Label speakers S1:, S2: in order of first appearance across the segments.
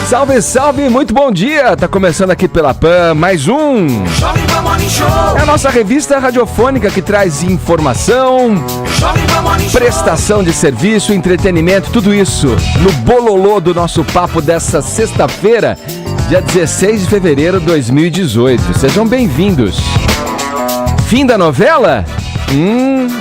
S1: Salve, salve, muito bom dia! Tá começando aqui pela PAN, mais um. É a nossa revista radiofônica que traz informação, prestação de serviço, entretenimento, tudo isso no bololô do nosso papo dessa sexta-feira, dia 16 de fevereiro de 2018. Sejam bem-vindos. Fim da novela?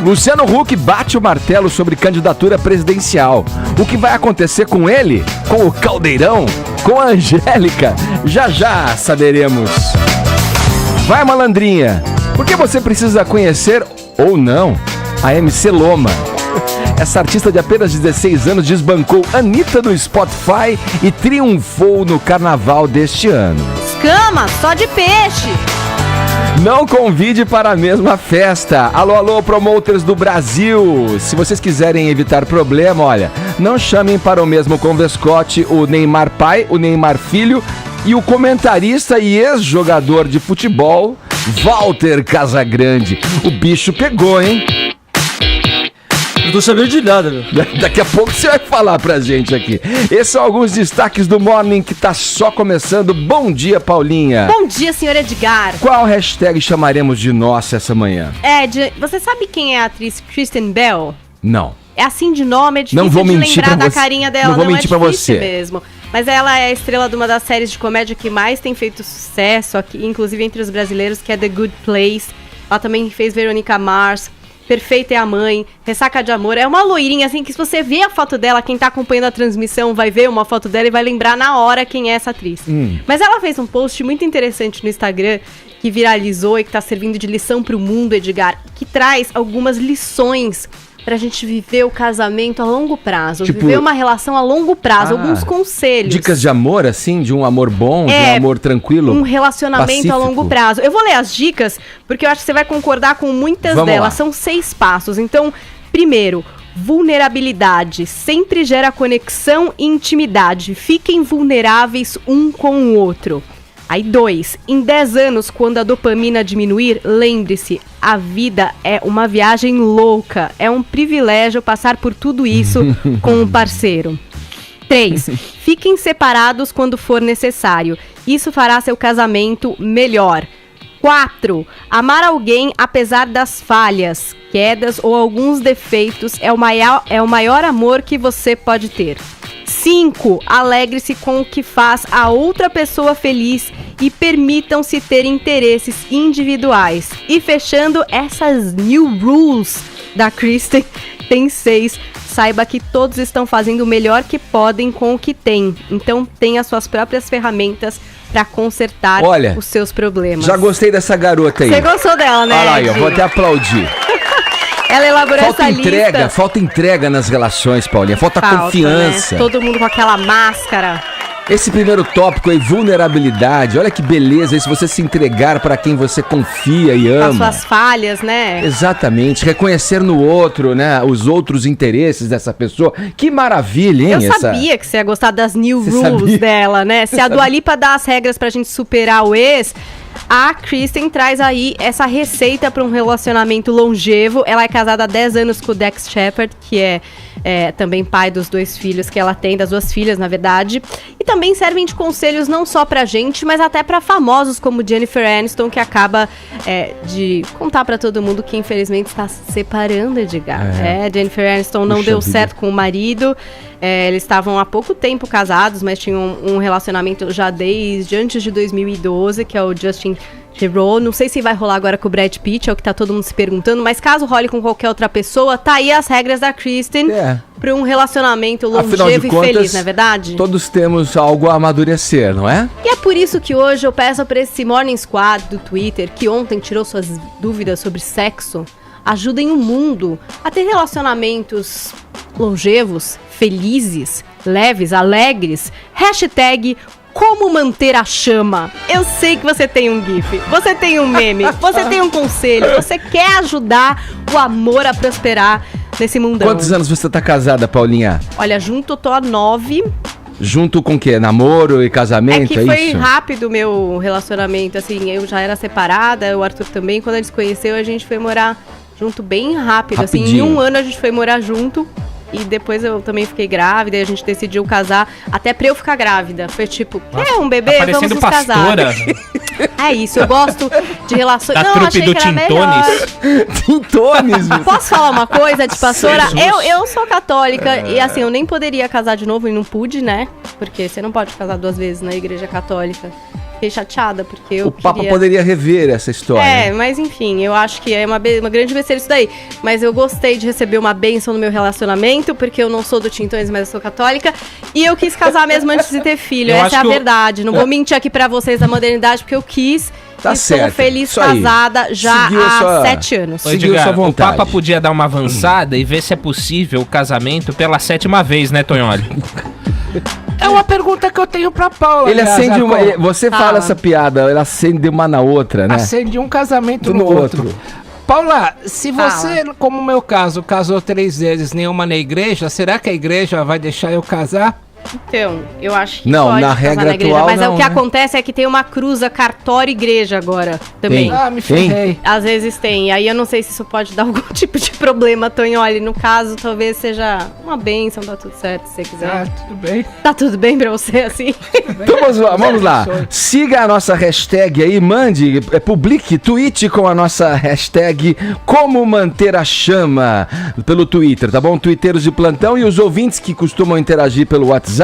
S1: Luciano Huck bate o martelo sobre candidatura presidencial. O que vai acontecer com ele? Com o Caldeirão? Com a Angélica? Já já saberemos. Vai, malandrinha. Por que você precisa conhecer, ou não, a MC Loma? Essa artista de apenas 16 anos desbancou Anitta no Spotify e triunfou no carnaval deste ano.
S2: Escama, só de peixe.
S1: Não convide para a mesma festa. Alô, alô, promoters do Brasil. Se vocês quiserem evitar problema, olha, não chamem para o mesmo convescote o Neymar pai, o Neymar filho e o comentarista e ex-jogador de futebol, Walter Casagrande. O bicho pegou, hein?
S3: Não tô sabendo de nada, meu.
S1: Daqui a pouco você vai falar pra gente aqui. Esses são alguns destaques do Morning que tá só começando. Bom dia, Paulinha.
S2: Bom dia, senhor Edgar.
S1: Qual hashtag chamaremos de nossa essa manhã?
S2: Você sabe quem é a atriz Kristen Bell?
S1: Não.
S2: É assim de nome, é difícil
S1: não vou
S2: de
S1: mentir
S2: lembrar
S1: pra
S2: da carinha dela.
S1: Não vou mentir pra você
S2: mesmo. Mas ela é a estrela de uma das séries de comédia que mais tem feito sucesso aqui, inclusive entre os brasileiros, que é The Good Place. Ela também fez Veronica Mars, Perfeita é a Mãe, Ressaca de Amor. É uma loirinha, assim, que se você ver a foto dela, quem tá acompanhando a transmissão vai ver uma foto dela e vai lembrar na hora quem é essa atriz. Mas ela fez um post muito interessante no Instagram, que viralizou e que tá servindo de lição pro mundo, Edgar, que traz algumas lições pra gente viver o casamento a longo prazo, viver uma relação a longo prazo, alguns conselhos.
S1: Dicas de amor, assim, de um amor bom, de um amor tranquilo?
S2: Um relacionamento pacífico. A longo prazo. Eu vou ler as dicas, porque eu acho que você vai concordar com muitas delas. Lá. São 6 passos. Então, primeiro, vulnerabilidade. Sempre gera conexão e intimidade. Fiquem vulneráveis um com o outro. Aí 2, em 10 anos, quando a dopamina diminuir, lembre-se, a vida é uma viagem louca. É um privilégio passar por tudo isso com um parceiro. 3, fiquem separados quando for necessário. Isso fará seu casamento melhor. 4, amar alguém apesar das falhas, quedas ou alguns defeitos é o maior amor que você pode ter. 5. Alegre-se com o que faz a outra pessoa feliz e permitam-se ter interesses individuais. E fechando, essas new rules da Kristen tem 6. Saiba que todos estão fazendo o melhor que podem com o que têm. Então tenha suas próprias ferramentas para consertar os seus problemas.
S1: Já gostei dessa garota aí.
S2: Você gostou dela, né?
S1: Olha lá, eu vou até aplaudir.
S2: Ela elaborou essa lista.
S1: Falta entrega nas relações, Paulinha. Falta confiança.
S2: Né? Todo mundo com aquela máscara.
S1: Esse primeiro tópico aí, vulnerabilidade. Olha que beleza isso, você se entregar para quem você confia e ama.
S2: As suas falhas, né?
S1: Exatamente. Reconhecer no outro, né? Os outros interesses dessa pessoa. Que maravilha, hein?
S2: Eu sabia que você ia gostar das new rules dela, né? Se a Dua Lipa dá as regras pra gente superar o ex, a Kristen traz aí essa receita para um relacionamento longevo. Ela é casada há 10 anos com o Dax Shepard, que é também pai dos 2 filhos que ela tem, das 2 filhas, na verdade. E também servem de conselhos não só pra gente, mas até pra famosos como Jennifer Aniston, que acaba de contar pra todo mundo que infelizmente está se separando, Edgar. Jennifer Aniston não deu certo com o marido. Eles estavam há pouco tempo casados, mas tinham um relacionamento já desde antes de 2012, que é o Justin Theroux. Não sei se vai rolar agora com o Brad Pitt, é o que tá todo mundo se perguntando, mas caso role com qualquer outra pessoa, tá aí as regras da Kristen para um relacionamento longevo e feliz, não é verdade?
S1: Todos temos algo a amadurecer, não é?
S2: E é por isso que hoje eu peço para esse Morning Squad do Twitter, que ontem tirou suas dúvidas sobre sexo, ajudem o mundo a ter relacionamentos longevos, felizes, leves, alegres. Hashtag como manter a chama. Eu sei que você tem um gif, você tem um meme, você tem um conselho, você quer ajudar o amor a prosperar nesse mundão.
S1: Quantos anos você tá casada, Paulinha?
S2: Olha, junto eu tô há 9.
S1: Junto com o quê? Namoro e casamento?
S2: É que foi rápido o meu relacionamento, assim, eu já era separada, o Arthur também. Quando a gente se conheceu, a gente foi morar junto bem rápido, rapidinho. Assim, em um ano a gente foi morar junto. e depois eu também fiquei grávida e a gente decidiu casar até pra eu ficar grávida. Foi tipo, quer um bebê?
S4: Tá
S2: Vamos nos
S4: pastora.
S2: casar. É isso, eu gosto de relações...
S4: Da trupe do Tintones.
S1: Tintones.
S2: Posso falar uma coisa de pastora? Eu sou católica e assim, eu nem poderia casar de novo e não pude, né? Porque você não pode casar 2 vezes na igreja católica. Fiquei chateada, porque eu
S1: Papa poderia rever essa história.
S2: Mas enfim, eu acho que é uma grande besteira isso daí. Mas eu gostei de receber uma bênção no meu relacionamento, porque eu não sou do Tintones, mas eu sou católica. E eu quis casar mesmo antes de ter filho. Essa é a verdade. Não vou mentir aqui pra vocês da modernidade, porque eu quis.
S1: Tá
S2: e
S1: certo.
S2: Estou feliz casada já há 7 anos.
S4: Edgar, o Papa podia dar uma avançada e ver se é possível o casamento pela 7ª vez, né, Tonholi? É uma pergunta que eu tenho pra Paula.
S1: Ele acende uma... Você fala essa piada, ele acende uma na outra, né?
S5: Acende um casamento no outro. Paula, se você, como o meu caso, casou 3 vezes, nenhuma na igreja, será que a igreja vai deixar eu casar?
S2: Então, eu acho que
S1: não,
S2: pode
S1: na
S2: casar
S1: regra
S2: na igreja,
S1: atual,
S2: mas
S1: não,
S2: o que acontece é que tem uma cruza cartório-igreja agora também.
S5: Ah, me ferrei.
S2: Às vezes tem, aí eu não sei se isso pode dar algum tipo de problema, Tonholi. No caso, talvez seja uma bênção, tá tudo certo, se você quiser.
S5: Ah, tudo bem.
S2: Tá tudo bem pra você, assim?
S1: Então vamos lá. Siga a nossa hashtag aí, mande, publique, tweete com a nossa hashtag Como Manter a Chama pelo Twitter, tá bom? Twitteiros de plantão e os ouvintes que costumam interagir pelo WhatsApp,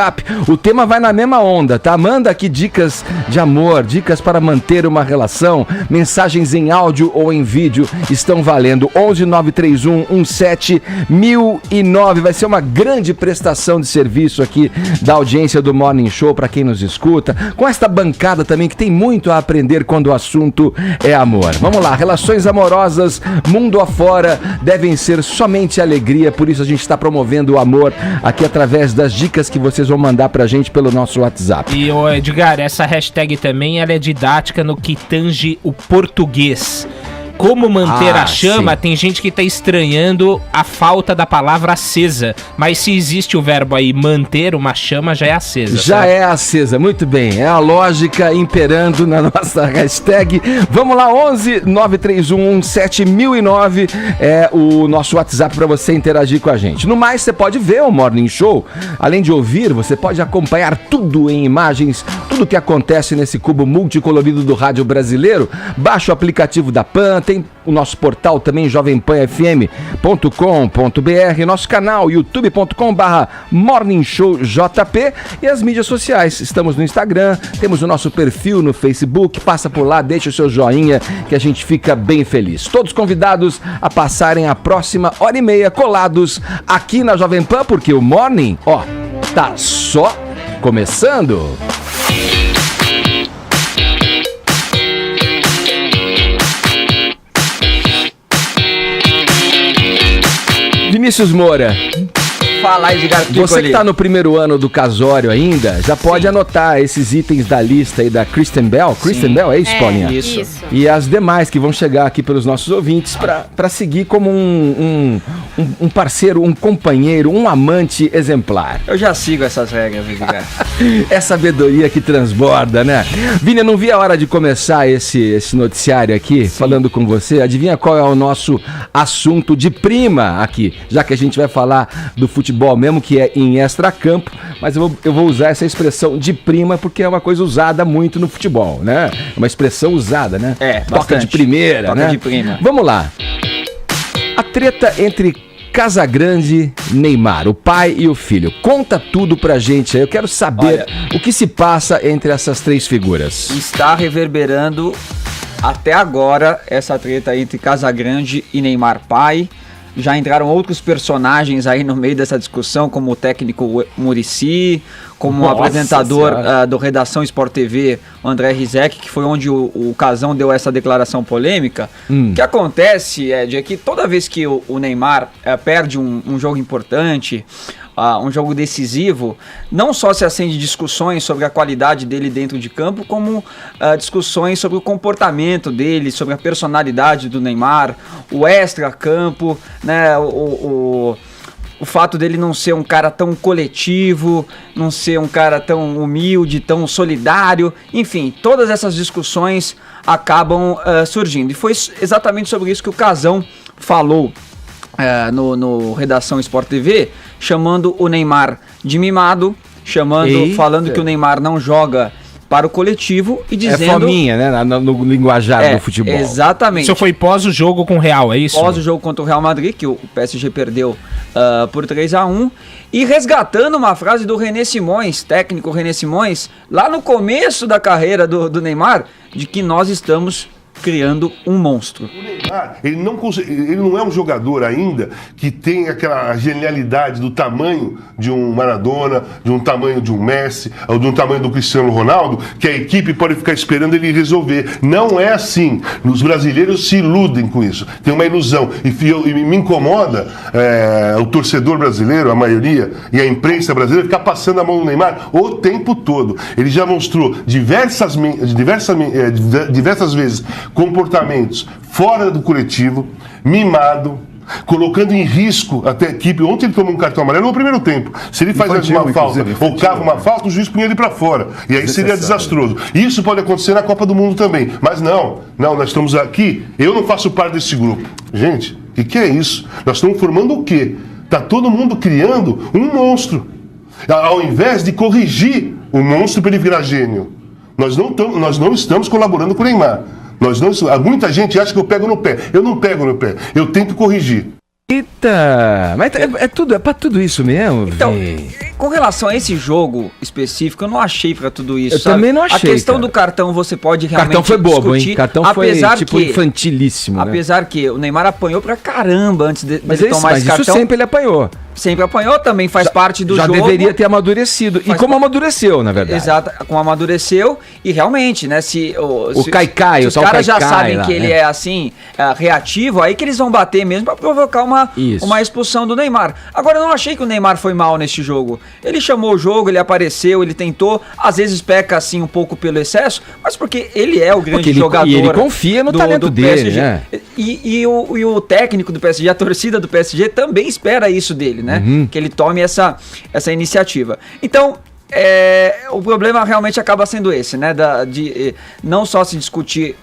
S1: o tema vai na mesma onda, tá? Manda aqui dicas de amor, dicas para manter uma relação, mensagens em áudio ou em vídeo estão valendo. 11 931 17 1009. Vai ser uma grande prestação de serviço aqui da audiência do Morning Show para quem nos escuta, com esta bancada também que tem muito a aprender quando o assunto é amor. Vamos lá, relações amorosas mundo afora devem ser somente alegria, por isso a gente está promovendo o amor aqui através das dicas que vocês vão mandar pra gente pelo nosso WhatsApp.
S4: E, Edgar, essa hashtag também ela é didática no que tange o português. Como manter a chama, sim. Tem gente que tá estranhando a falta da palavra acesa. Mas se existe o verbo aí, manter uma chama, já é acesa.
S1: Já sabe? É acesa, muito bem. É a lógica imperando na nossa hashtag. Vamos lá, 11 931 17 1009 é o nosso WhatsApp para você interagir com a gente. No mais, você pode ver o Morning Show. Além de ouvir, você pode acompanhar tudo em imagens, tudo que acontece nesse cubo multicolorido do rádio brasileiro. Baixa o aplicativo da PAN, tem o nosso portal também, jovempanfm.com.br, nosso canal youtube.com/morningshowjp e as mídias sociais. Estamos no Instagram, temos o nosso perfil no Facebook, passa por lá, deixa o seu joinha que a gente fica bem feliz. Todos convidados a passarem a próxima 1h30 colados aqui na Jovem Pan, porque o Morning, tá só começando. Vinícius Moura,
S6: fala, Edgar.
S1: Você que está no primeiro ano do casório ainda, já pode anotar esses itens da lista aí da Kristen Bell. Kristen Bell, é isso, Paulinha?
S2: Isso.
S1: E as demais que vão chegar aqui pelos nossos ouvintes para seguir como um parceiro, um companheiro, um amante exemplar.
S6: Eu já sigo essas regras, Edgar.
S1: É sabedoria que transborda, né? Vini, eu não vi a hora de começar esse noticiário aqui, falando com você. Adivinha qual é o nosso assunto de prima aqui? Já que a gente vai falar do futebol mesmo, que é em extracampo, mas eu vou usar essa expressão de prima porque é uma coisa usada muito no futebol, né? É uma expressão usada, né? Toca de primeira,
S6: toca,
S1: né?
S6: de prima.
S1: Vamos lá. A treta entre Casagrande e Neymar, o pai e o filho. Conta tudo pra gente aí. Eu quero saber o que se passa entre essas três figuras.
S6: Está reverberando até agora essa treta entre Casagrande e Neymar pai. Já entraram outros personagens aí no meio dessa discussão, como o técnico Muricy, como o apresentador do Redação Sport TV, o André Rizek, que foi onde o Casão deu essa declaração polêmica. O que acontece, Ed, é que toda vez que o Neymar perde um jogo importante, um jogo decisivo, não só se acende discussões sobre a qualidade dele dentro de campo, como discussões sobre o comportamento dele, sobre a personalidade do Neymar, o extra-campo, né, o fato dele não ser um cara tão coletivo, não ser um cara tão humilde, tão solidário, enfim, todas essas discussões acabam surgindo. E foi exatamente sobre isso que o Casão falou no Redação Sport TV, chamando o Neymar de mimado, falando que o Neymar não joga para o coletivo e dizendo...
S1: É fominha, né? No linguajar do futebol.
S6: Exatamente.
S4: Isso foi pós o jogo com o Real, é isso?
S6: Pós o jogo contra o Real Madrid, que o PSG perdeu por 3-1. E resgatando uma frase do René Simões, técnico René Simões, lá no começo da carreira do Neymar, de que nós estamos criando um monstro.
S7: O Neymar, ele não é um jogador ainda que tem aquela genialidade do tamanho de um Maradona, de um tamanho de um Messi, ou de um tamanho do Cristiano Ronaldo, que a equipe pode ficar esperando ele resolver. Não é assim. Os brasileiros se iludem com isso. Tem uma ilusão. E me incomoda o torcedor brasileiro, a maioria, e a imprensa brasileira ficar passando a mão no Neymar o tempo todo. Ele já mostrou diversas vezes comportamentos fora do coletivo, mimado, colocando em risco até a equipe. Ontem ele tomou um cartão amarelo no primeiro tempo. Se ele faz uma falta ou cava uma falta, o juiz punha ele para fora. E aí seria desastroso. Isso pode acontecer na Copa do Mundo também. Mas não, nós estamos aqui, eu não faço parte desse grupo. Gente, o que é isso? Nós estamos formando o quê? Está todo mundo criando um monstro. Ao invés de corrigir o monstro para ele virar gênio. Nós não estamos colaborando com o Neymar. Muita gente acha que eu pego no pé. Eu não pego no pé. Eu tento corrigir.
S1: Eita! Mas é pra tudo isso mesmo?
S6: Então, com relação a esse jogo específico, eu não achei pra tudo isso.
S1: Eu também não achei.
S6: A questão do cartão você pode realmente
S1: discutir. Cartão foi bobo,
S6: hein?
S1: Cartão foi infantilíssimo.
S6: Apesar que o Neymar apanhou pra caramba antes de tomar esse cartão.
S1: Isso sempre ele apanhou.
S6: Sempre apanhou, também faz parte do jogo.
S1: Já deveria ter amadurecido. E como amadureceu, na verdade.
S6: Exato, como amadureceu. E realmente, né, se os caras já sabem que ele é assim, reativo, aí que eles vão bater mesmo pra provocar uma expulsão do Neymar. Agora, eu não achei que o Neymar foi mal neste jogo. Ele chamou o jogo, ele apareceu, ele tentou, às vezes peca assim um pouco pelo excesso, mas porque ele é o grande jogador. E ele
S1: confia no talento dele, PSG. Né?
S6: E o técnico do PSG, a torcida do PSG também espera isso dele, né? Que ele tome essa iniciativa. Então, o problema realmente acaba sendo esse, né? De não só se discutir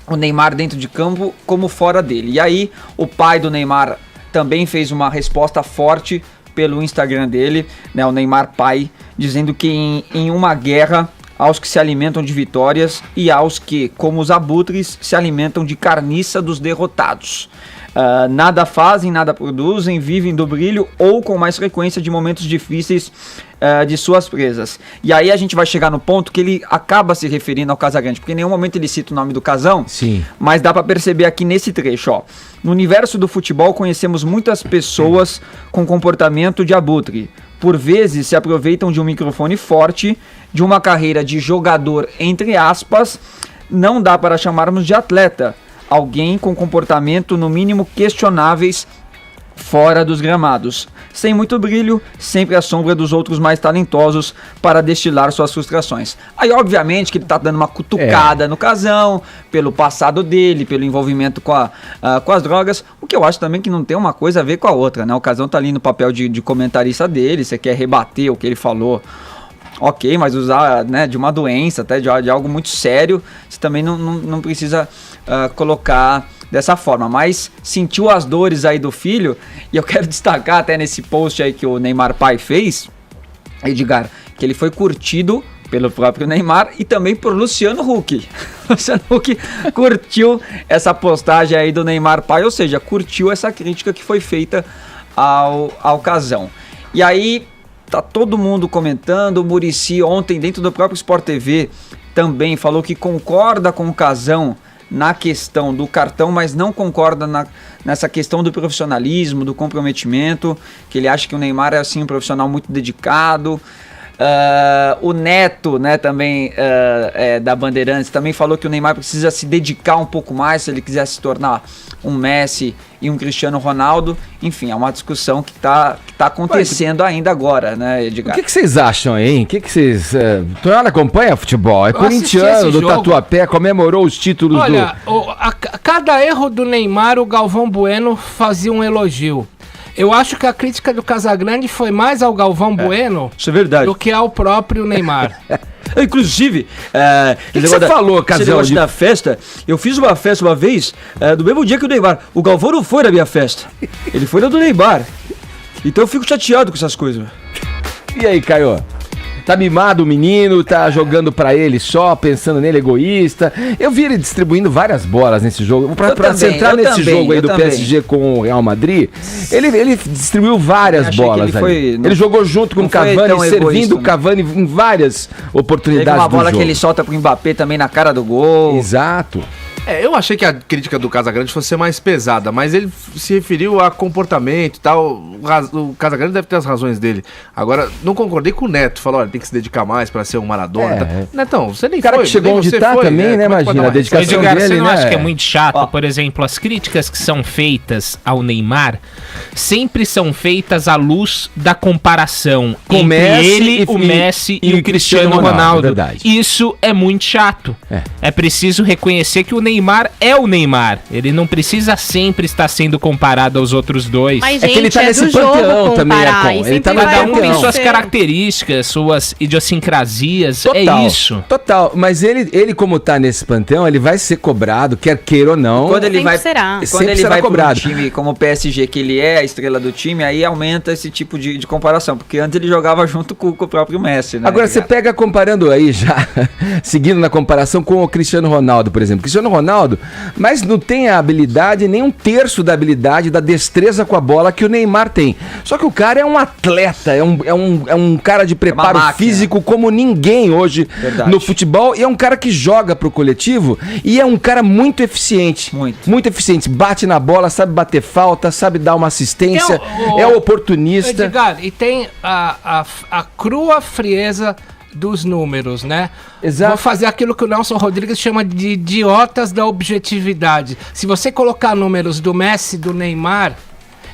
S6: o Neymar dentro de campo, como fora dele. E aí, o pai do Neymar também fez uma resposta forte pelo Instagram dele, né? O Neymar pai, dizendo que em uma guerra, aos que se alimentam de vitórias e aos que, como os abutres, se alimentam de carniça dos derrotados. Nada fazem, nada produzem, vivem do brilho ou com mais frequência de momentos difíceis de suas presas. E aí a gente vai chegar no ponto que ele acaba se referindo ao Casagrande, porque em nenhum momento ele cita o nome do Casão.
S1: Sim.
S6: Mas dá pra perceber aqui nesse trecho, ó. No universo do futebol conhecemos muitas pessoas com comportamento de abutre. Por vezes se aproveitam de um microfone forte, de uma carreira de jogador, entre aspas, não dá para chamarmos de atleta. Alguém com comportamento no mínimo questionáveis fora dos gramados. Sem muito brilho, sempre à sombra dos outros mais talentosos para destilar suas frustrações. Aí, obviamente, que ele tá dando uma cutucada no Casão, pelo passado dele, pelo envolvimento com as drogas, o que eu acho também que não tem uma coisa a ver com a outra, né? O Casão tá ali no papel de comentarista dele, você quer rebater o que ele falou. Ok, mas usar, né, de uma doença, até de algo muito sério, você também não precisa colocar dessa forma. Mas sentiu as dores aí do filho, e eu quero destacar até nesse post aí que o Neymar pai fez, Edgar, que ele foi curtido pelo próprio Neymar e também por Luciano Huck. Luciano Huck curtiu essa postagem aí do Neymar pai, ou seja, curtiu essa crítica que foi feita ao Casão. E aí tá todo mundo comentando. O Muricy ontem dentro do próprio Sport TV também falou que concorda com o Casão na questão do cartão, mas não concorda nessa questão do profissionalismo, do comprometimento, que ele acha que o Neymar é assim um profissional muito dedicado. O Neto, né, também da Bandeirantes, também falou que o Neymar precisa se dedicar um pouco mais se ele quiser se tornar um Messi e um Cristiano Ronaldo. Enfim, é uma discussão que tá acontecendo ainda agora, né, Edgar?
S1: O que vocês acham, hein? O que vocês... Tu não acompanha futebol? É corintiano do Tatuapé, comemorou os títulos do...
S5: Olha, cada erro do Neymar, o Galvão Bueno fazia um elogio. Eu acho que a crítica do Casagrande foi mais ao Galvão Bueno
S6: isso é verdade,
S5: do que ao próprio Neymar.
S6: Inclusive,
S1: o que você falou, Casão?
S6: Da festa, eu fiz uma festa uma vez, do mesmo dia que o Neymar. O Galvão não foi na minha festa, ele foi na do Neymar. Então eu fico chateado com essas coisas.
S1: E aí, Caio? Tá mimado o menino, tá jogando pra ele só, pensando nele, egoísta. Eu vi ele distribuindo várias bolas nesse jogo. Pra centrar nesse jogo aí do PSG com o Real Madrid, ele distribuiu várias bolas aí. Ele jogou junto com o Cavani, servindo o Cavani em várias oportunidades do jogo.
S6: Teve uma bola que ele solta pro Mbappé também na cara do gol.
S1: Exato.
S8: Eu achei que a crítica do Casagrande fosse ser mais pesada, mas ele se referiu a comportamento e tal. O Casagrande deve ter as razões dele. Agora, não concordei com o Neto. Falou, olha, tem que se dedicar mais pra ser um Maradona. Tá. Netão, você nem
S1: cara
S8: foi.
S1: Que chegou onde tá
S8: foi,
S1: também, né? Imagina, a dedicação
S4: Edgar,
S1: dele,
S4: você não
S1: né?
S4: acha que é muito chato? Por exemplo, as críticas que são feitas ao Neymar sempre são feitas à luz da comparação entre ele, o Messi e o Cristiano Ronaldo.
S1: Verdade.
S4: Isso é muito chato. É preciso reconhecer que o Neymar é o Neymar. Ele não precisa sempre estar sendo comparado aos outros dois.
S2: Mas, gente,
S1: que ele tá nesse panteão também,
S4: Ele tá cada um tem suas características, suas idiosincrasias.
S1: Total,
S4: é isso.
S1: Total. Mas ele como tá nesse panteão, ele vai ser cobrado, quer queira ou não.
S6: Quando ele vai,
S2: será.
S6: Quando ele vai
S1: cobrado.
S6: pro time como o PSG, que ele é a estrela do time, aí aumenta esse tipo de comparação. Porque antes ele jogava junto com o próprio Messi, né?
S1: Agora, você pega comparando aí já, seguindo na comparação com o Cristiano Ronaldo, por exemplo. Cristiano Ronaldo, mas não tem a habilidade, nem um terço da habilidade, da destreza com a bola que o Neymar tem. Só que o cara é um atleta, é um cara de preparo físico como ninguém hoje no futebol, e é um cara que joga pro coletivo, e é um cara muito eficiente. Muito eficiente. Bate na bola, sabe bater falta, sabe dar uma assistência, é oportunista.
S5: Edgar, e tem a crua frieza dos números, né?
S1: Exato.
S5: Vou fazer aquilo que o Nelson Rodrigues chama de idiotas da objetividade. Se você colocar números do Messi, do Neymar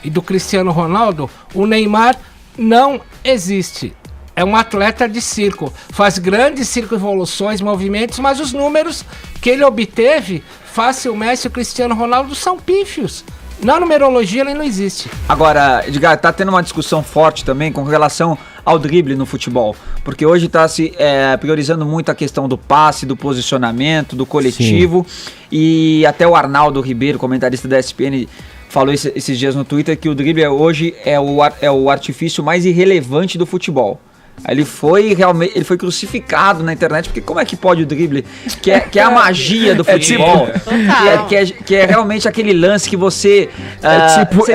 S5: e do Cristiano Ronaldo, o Neymar não existe. É um atleta de circo. Faz grandes circunvoluções, movimentos, mas os números que ele obteve face o Messi e o Cristiano Ronaldo são pífios. Na numerologia ele não existe.
S6: Agora, Edgar, tá tendo uma discussão forte também com relação ao drible no futebol. Porque hoje tá se priorizando muito a questão do passe, do posicionamento, do coletivo. Sim. E até o Arnaldo Ribeiro, comentarista da ESPN, falou esses dias no Twitter que o drible hoje é o artifício mais irrelevante do futebol. Ele foi crucificado na internet, porque como é que pode o drible, que é a magia do futebol, que é realmente aquele lance que você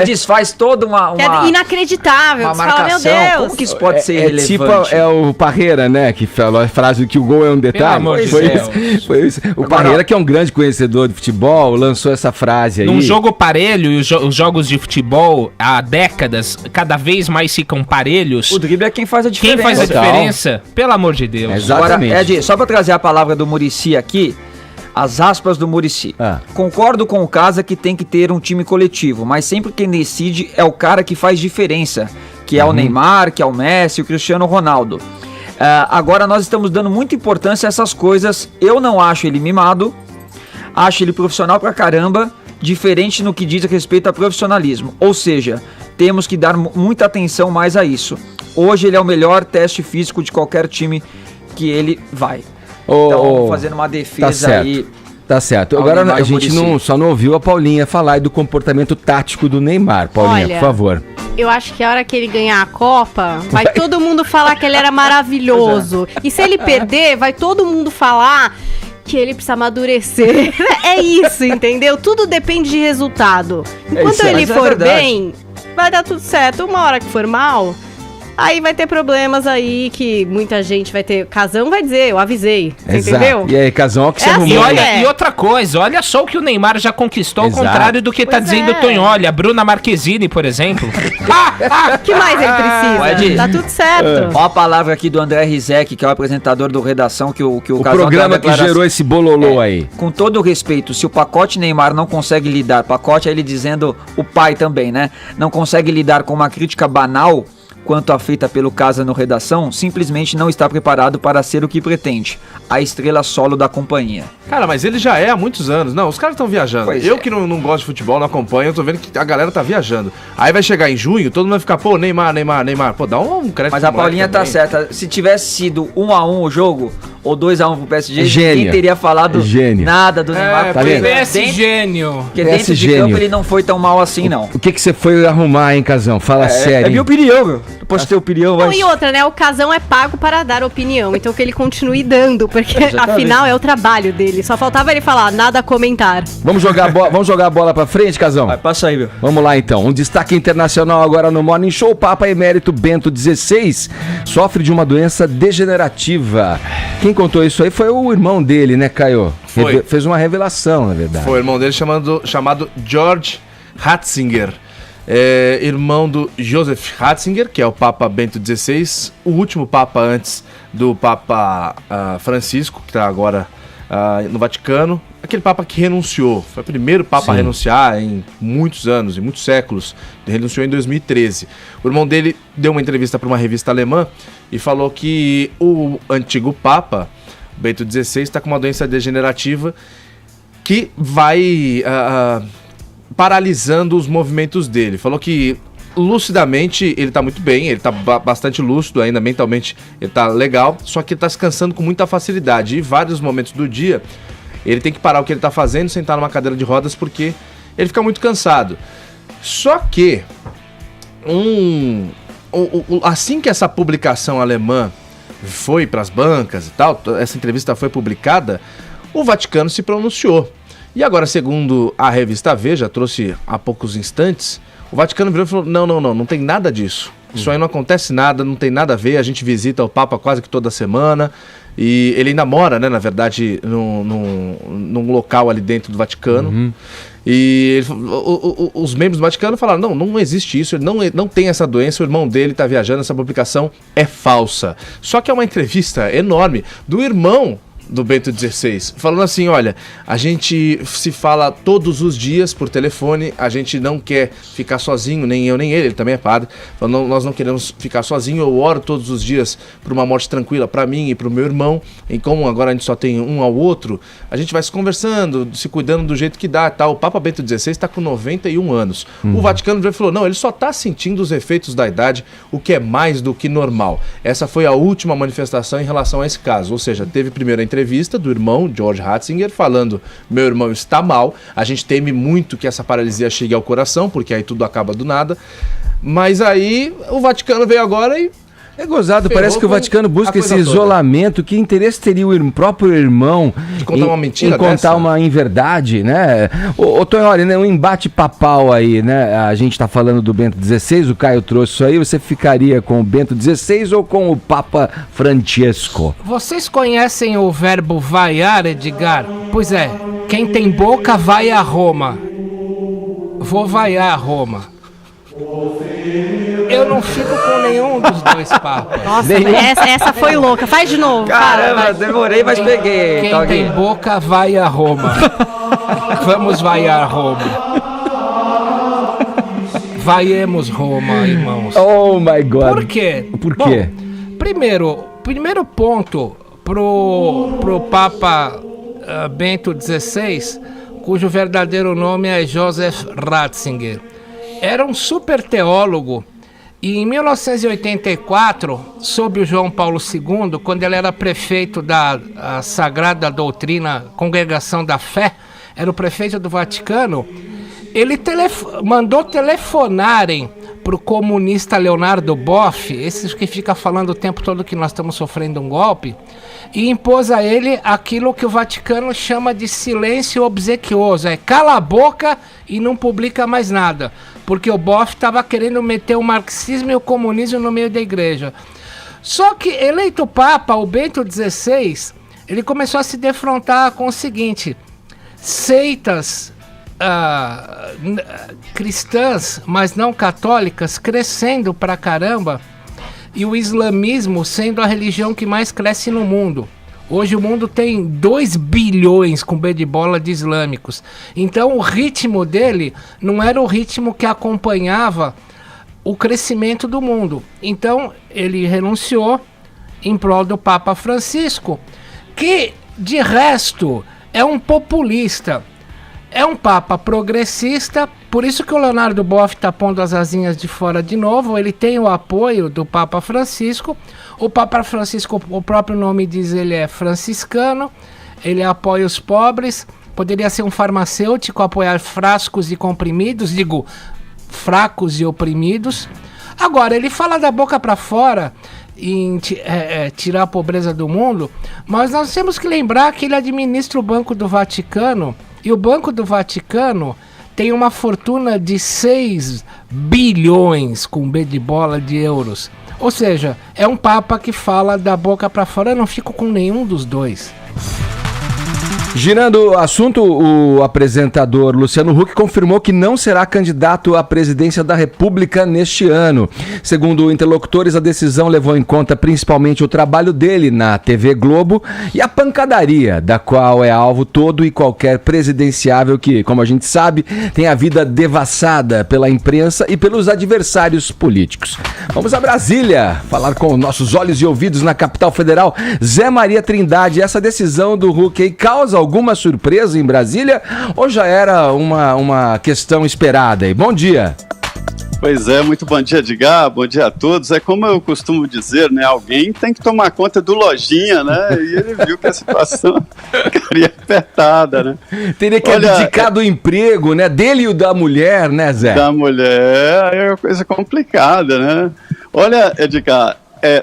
S6: desfaz toda uma
S2: é inacreditável,
S6: uma marcação.
S2: Fala, meu Deus.
S6: Como que isso pode ser irrelevante?
S1: Tipo o Parreira, né, que falou a frase que o gol é um detalhe. Foi isso. O Parreira, que é um grande conhecedor de futebol, lançou essa frase aí.
S4: Num jogo parelho, e os jogos de futebol há décadas cada vez mais ficam parelhos.
S6: O drible é quem faz a diferença.
S4: A diferença, pelo amor de Deus.
S1: Exatamente.
S6: Agora, Ed, só pra trazer a palavra do Muricy aqui, as aspas do Muricy. Concordo com o Casa que tem que ter um time coletivo, mas sempre quem decide é o cara que faz diferença, que é o Neymar, que é o Messi, o Cristiano Ronaldo. Agora nós estamos dando muita importância a essas coisas. Eu não acho ele mimado, acho ele profissional pra caramba, diferente no que diz respeito a profissionalismo. Ou seja, temos que dar muita atenção mais a isso. Hoje ele é o melhor teste físico de qualquer time que ele vai. Então, fazendo uma defesa aí.
S1: Tá certo. Agora a gente só não ouviu a Paulinha falar do comportamento tático do Neymar. Paulinha, por favor.
S2: Eu acho que a hora que ele ganhar a Copa, vai todo mundo falar que ele era maravilhoso. E se ele perder, vai todo mundo falar que ele precisa amadurecer. É isso, entendeu? Tudo depende de resultado. Enquanto ele for bem, vai dar tudo certo. Uma hora que for mal, aí vai ter problemas aí que muita gente vai ter. Casão vai dizer, eu avisei. Entendeu?
S1: E aí, Casão, o que você
S4: arrumou? E outra coisa, olha só o que o Neymar já conquistou, ao contrário do que tá dizendo o Tonholi. A Bruna Marquezine, por exemplo.
S2: O que mais ele precisa? Tá tudo certo.
S6: Ó a palavra aqui do André Rizek, que é o apresentador do Redação, que o Casão
S1: programa que gerou esse bololô aí.
S6: Com todo o respeito, se o pacote Neymar não consegue lidar, pacote é ele dizendo o pai também, né? Não consegue lidar com uma crítica banal quanto a feita pelo Casa no Redação, simplesmente não está preparado para ser o que pretende, a estrela solo da companhia.
S8: Cara, mas ele já é há muitos anos. Não, os caras estão viajando. Que não gosto de futebol, não acompanho, eu tô vendo que a galera tá viajando. Aí vai chegar em junho, todo mundo vai ficar, pô, Neymar. Pô, dá um crédito.
S6: Mas a Paulinha tá certa. Se tivesse sido 1-1 o jogo, ou 2-1 pro PSG,
S1: Gênio.
S6: ninguém teria falado nada do Neymar.
S1: Tá vendo?
S5: PS gênio.
S6: Porque dentro de campo ele não foi tão mal assim, não.
S1: O que você foi arrumar, hein, Casão? Fala sério.
S6: É minha opinião, meu. Eu posso ter opinião,
S2: Não,
S6: mas...
S2: e outra, né? O Casão é pago para dar opinião, então que ele continue dando, porque afinal é o trabalho dele. Só faltava ele falar, nada a comentar.
S1: Vamos jogar a bola pra frente, Casão?
S6: Vai, passa aí, meu.
S1: Vamos lá, então. Um destaque internacional agora no Morning Show. O Papa Emérito Bento XVI sofre de uma doença degenerativa. Quem contou isso aí foi o irmão dele, né, Caio?
S8: Foi.
S1: Fez uma revelação, na verdade.
S8: Foi o irmão dele chamado George Ratzinger. Irmão do Joseph Ratzinger, que é o Papa Bento XVI, o último Papa antes do Papa Francisco, que está agora no Vaticano. Aquele Papa que renunciou, foi o primeiro Papa a renunciar em muitos anos, em muitos séculos. Ele renunciou em 2013. O irmão dele deu uma entrevista para uma revista alemã e falou que o antigo Papa, Bento XVI, está com uma doença degenerativa que vai paralisando os movimentos dele. Falou que lucidamente ele tá muito bem, ele tá bastante lúcido ainda, mentalmente ele tá legal, só que ele tá se cansando com muita facilidade. E em vários momentos do dia ele tem que parar o que ele tá fazendo, sentar numa cadeira de rodas, porque ele fica muito cansado. Só que assim que essa publicação alemã foi para as bancas e tal, essa entrevista foi publicada, o Vaticano se pronunciou. E agora, segundo a revista Veja, trouxe há poucos instantes, o Vaticano virou e falou, não tem nada disso. Isso aí não acontece nada, não tem nada a ver, a gente visita o Papa quase que toda semana, e ele ainda mora, né, na verdade, num local ali dentro do Vaticano. E os membros do Vaticano falaram, não existe isso, ele não tem essa doença, o irmão dele está viajando, essa publicação é falsa. Só que é uma entrevista enorme do irmão do Bento XVI, falando assim, olha, a gente se fala todos os dias por telefone, a gente não quer ficar sozinho, nem eu nem ele também é padre, falando, nós não queremos ficar sozinho, eu oro todos os dias por uma morte tranquila para mim e para o meu irmão, e como agora a gente só tem um ao outro, a gente vai se conversando, se cuidando do jeito que dá, tá? O Papa Bento XVI está com 91 anos, o Vaticano falou, não, ele só está sentindo os efeitos da idade, o que é mais do que normal. Essa foi a última manifestação em relação a esse caso, ou seja, teve primeiro a entrevista do irmão, George Ratzinger, falando, meu irmão está mal, a gente teme muito que essa paralisia chegue ao coração, porque aí tudo acaba do nada, mas aí o Vaticano veio agora e...
S1: É gozado, parece que o Vaticano busca esse isolamento. Que interesse teria o próprio irmão
S8: de contar uma mentira
S1: em contar uma inverdade, né? Ô Tonhori, né, um embate papal aí, né? A gente tá falando do Bento XVI, o Caio trouxe isso aí. Você ficaria com o Bento XVI ou com o Papa Francesco?
S5: Vocês conhecem o verbo vaiar, Edgar? Pois é, quem tem boca vai a Roma. Vou vaiar a Roma. Eu não fico com nenhum dos dois papas.
S2: Nossa, essa foi louca. Faz de novo.
S6: Caramba, demorei, mas peguei.
S5: Quem tem boca vai a Roma. Vamos vaiar Roma. Vaiemos Roma, irmãos.
S1: Oh my God.
S5: Por quê?
S1: Por quê?
S5: Bom, primeiro ponto pro Papa Bento XVI, cujo verdadeiro nome é Joseph Ratzinger. Era um super teólogo e em 1984, sob o João Paulo II, quando ele era prefeito da Sagrada Doutrina, Congregação da Fé, era o prefeito do Vaticano, ele mandou telefonarem para o comunista Leonardo Boff, esse que fica falando o tempo todo que nós estamos sofrendo um golpe, e impôs a ele aquilo que o Vaticano chama de silêncio obsequioso, cala a boca e não publica mais nada, porque o Boff estava querendo meter o marxismo e o comunismo no meio da igreja. Só que, eleito Papa, o Bento XVI, ele começou a se defrontar com o seguinte, seitas cristãs, mas não católicas, crescendo pra caramba, e o islamismo sendo a religião que mais cresce no mundo. Hoje o mundo tem 2 bilhões com B de bola de islâmicos. Então o ritmo dele não era o ritmo que acompanhava o crescimento do mundo. Então ele renunciou em prol do Papa Francisco, que de resto é um populista. É um Papa progressista, por isso que o Leonardo Boff está pondo as asinhas de fora de novo. Ele tem o apoio do Papa Francisco. O Papa Francisco, o próprio nome diz, ele é franciscano, ele apoia os pobres. Poderia ser um farmacêutico, apoiar frascos e comprimidos, digo, fracos e oprimidos. Agora, ele fala da boca para fora em tirar a pobreza do mundo, mas nós temos que lembrar que ele administra o Banco do Vaticano, e o Banco do Vaticano tem uma fortuna de 6 bilhões, com B de bola, de euros. Ou seja, é um papa que fala da boca para fora. Eu não fico com nenhum dos dois.
S1: Girando o assunto, o apresentador Luciano Huck confirmou que não será candidato à presidência da República neste ano. Segundo interlocutores, a decisão levou em conta principalmente o trabalho dele na TV Globo e a pancadaria, da qual é alvo todo e qualquer presidenciável que, como a gente sabe, tem a vida devassada pela imprensa e pelos adversários políticos. Vamos a Brasília, falar com nossos olhos e ouvidos na capital federal. Zé Maria Trindade, essa decisão do Huck aí causa alguma surpresa em Brasília ou já era uma questão esperada aí? Bom dia.
S9: Pois é, muito bom dia, Edgar, bom dia a todos. É como eu costumo dizer, né, alguém tem que tomar conta do Lojinha, né, e ele viu que a situação ficaria apertada, né.
S1: Teria que abdicar do emprego, né, dele e da mulher, né, Zé?
S9: Da mulher é uma coisa complicada, né. Olha, Edgar,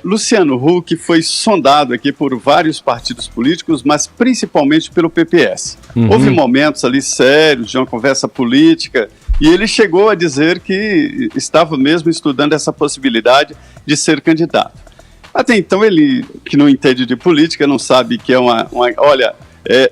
S9: Luciano Huck foi sondado aqui por vários partidos políticos, mas principalmente pelo PPS. Houve momentos ali sérios de uma conversa política e ele chegou a dizer que estava mesmo estudando essa possibilidade de ser candidato. Até então ele, que não entende de política, não sabe que é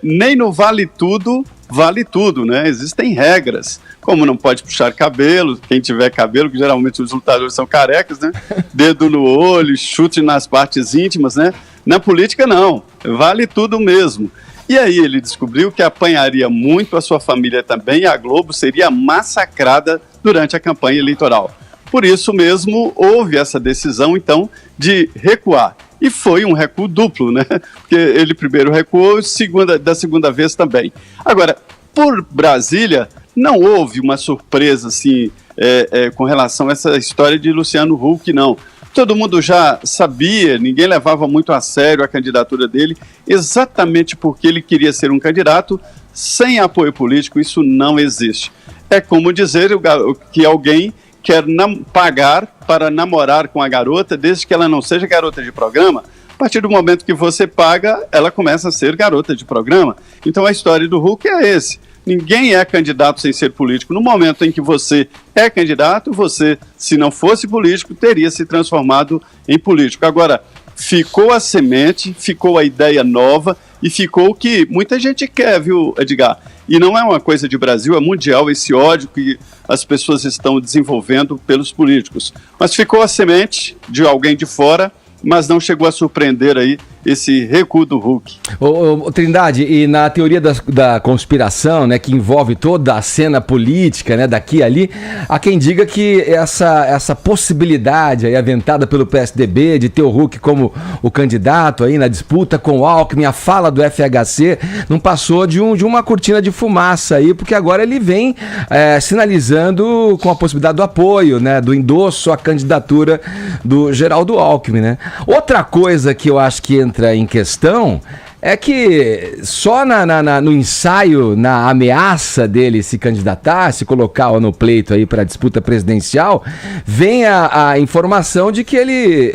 S9: nem no vale tudo, né? Existem regras, como não pode puxar cabelo, quem tiver cabelo, que geralmente os lutadores são carecas, né? Dedo no olho, chute nas partes íntimas, né? Na política não, vale tudo mesmo. E aí ele descobriu que apanharia muito a sua família também, e a Globo seria massacrada durante a campanha eleitoral. Por isso mesmo houve essa decisão, então, de recuar. E foi um recuo duplo, né? Porque ele primeiro recuou, da segunda vez também. Agora, por Brasília, não houve uma surpresa, assim, com relação a essa história de Luciano Huck, não. Todo mundo já sabia, ninguém levava muito a sério a candidatura dele, exatamente porque ele queria ser um candidato sem apoio político. Isso não existe. É como dizer que alguém quer pagar para namorar com a garota, desde que ela não seja garota de programa. A partir do momento que você paga, ela começa a ser garota de programa. Então a história do Huck é esse. Ninguém é candidato sem ser político. No momento em que você é candidato, você, se não fosse político, teria se transformado em político. Agora, ficou a semente, ficou a ideia nova e ficou o que muita gente quer, viu, Edgar? E não é uma coisa de Brasil, é mundial esse ódio que as pessoas estão desenvolvendo pelos políticos. Mas ficou a semente de alguém de fora, mas não chegou a surpreender aí esse recuo do Huck.
S1: Trindade, e na teoria da conspiração, né, que envolve toda a cena política, né, daqui e ali, há quem diga que essa possibilidade aí aventada pelo PSDB de ter o Huck como o candidato aí na disputa com o Alckmin, a fala do FHC, não passou de uma cortina de fumaça aí, porque agora ele vem sinalizando com a possibilidade do apoio, né, do endosso à candidatura do Geraldo Alckmin, né. Outra coisa que eu acho que entra em questão é que só no ensaio, na ameaça dele se candidatar, se colocar no pleito aí para a disputa presidencial, vem a informação de que ele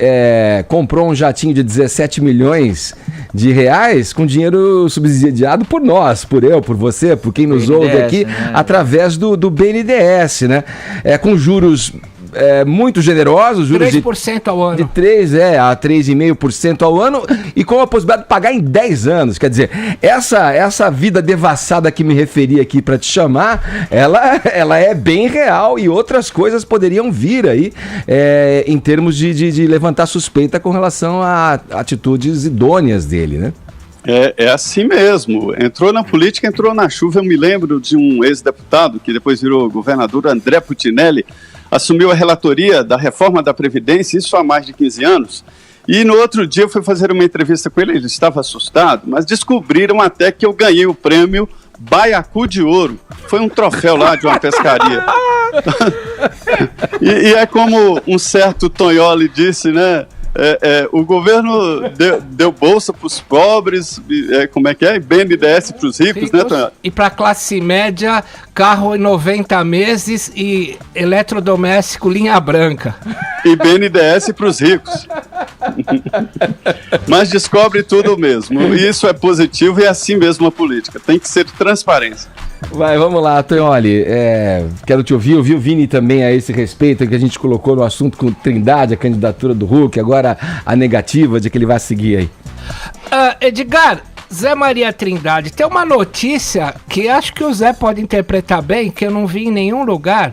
S1: comprou um jatinho de 17 milhões de reais com dinheiro subsidiado por nós, por eu, por você, por quem nos ouve aqui, né? Através do BNDES, né? Com juros muito generosos, juros
S5: 3% ao ano.
S1: De 3 a 3,5% ao ano e com a possibilidade de pagar em 10 anos. Quer dizer, essa vida devassada que me referi aqui para te chamar, ela é bem real e outras coisas poderiam vir aí em termos de levantar suspeita com relação a atitudes idôneas dele, né?
S9: É assim mesmo. Entrou na política, entrou na chuva. Eu me lembro de um ex-deputado que depois virou governador, André Putinelli, assumiu a relatoria da reforma da Previdência, isso há mais de 15 anos, e no outro dia eu fui fazer uma entrevista com ele estava assustado, mas descobriram até que eu ganhei o prêmio baiacu de ouro. Foi um troféu lá de uma pescaria. e é como um certo Tonholi disse, né? O governo deu bolsa para os pobres, como é que é? E BNDES para os ricos, né, Tonholi?
S5: E para a classe média, carro em 90 meses e eletrodoméstico linha branca.
S9: E BNDES para os ricos. Mas descobre tudo mesmo. E isso é positivo e é assim mesmo a política. Tem que ser transparência.
S1: Vai, vamos lá, Tonholi. Quero te ouvir o Vini também a esse respeito, que a gente colocou no assunto com Trindade, a candidatura do Huck, agora a negativa de que ele vai seguir aí.
S5: Edgar, Zé Maria Trindade, tem uma notícia que acho que o Zé pode interpretar bem, que eu não vi em nenhum lugar.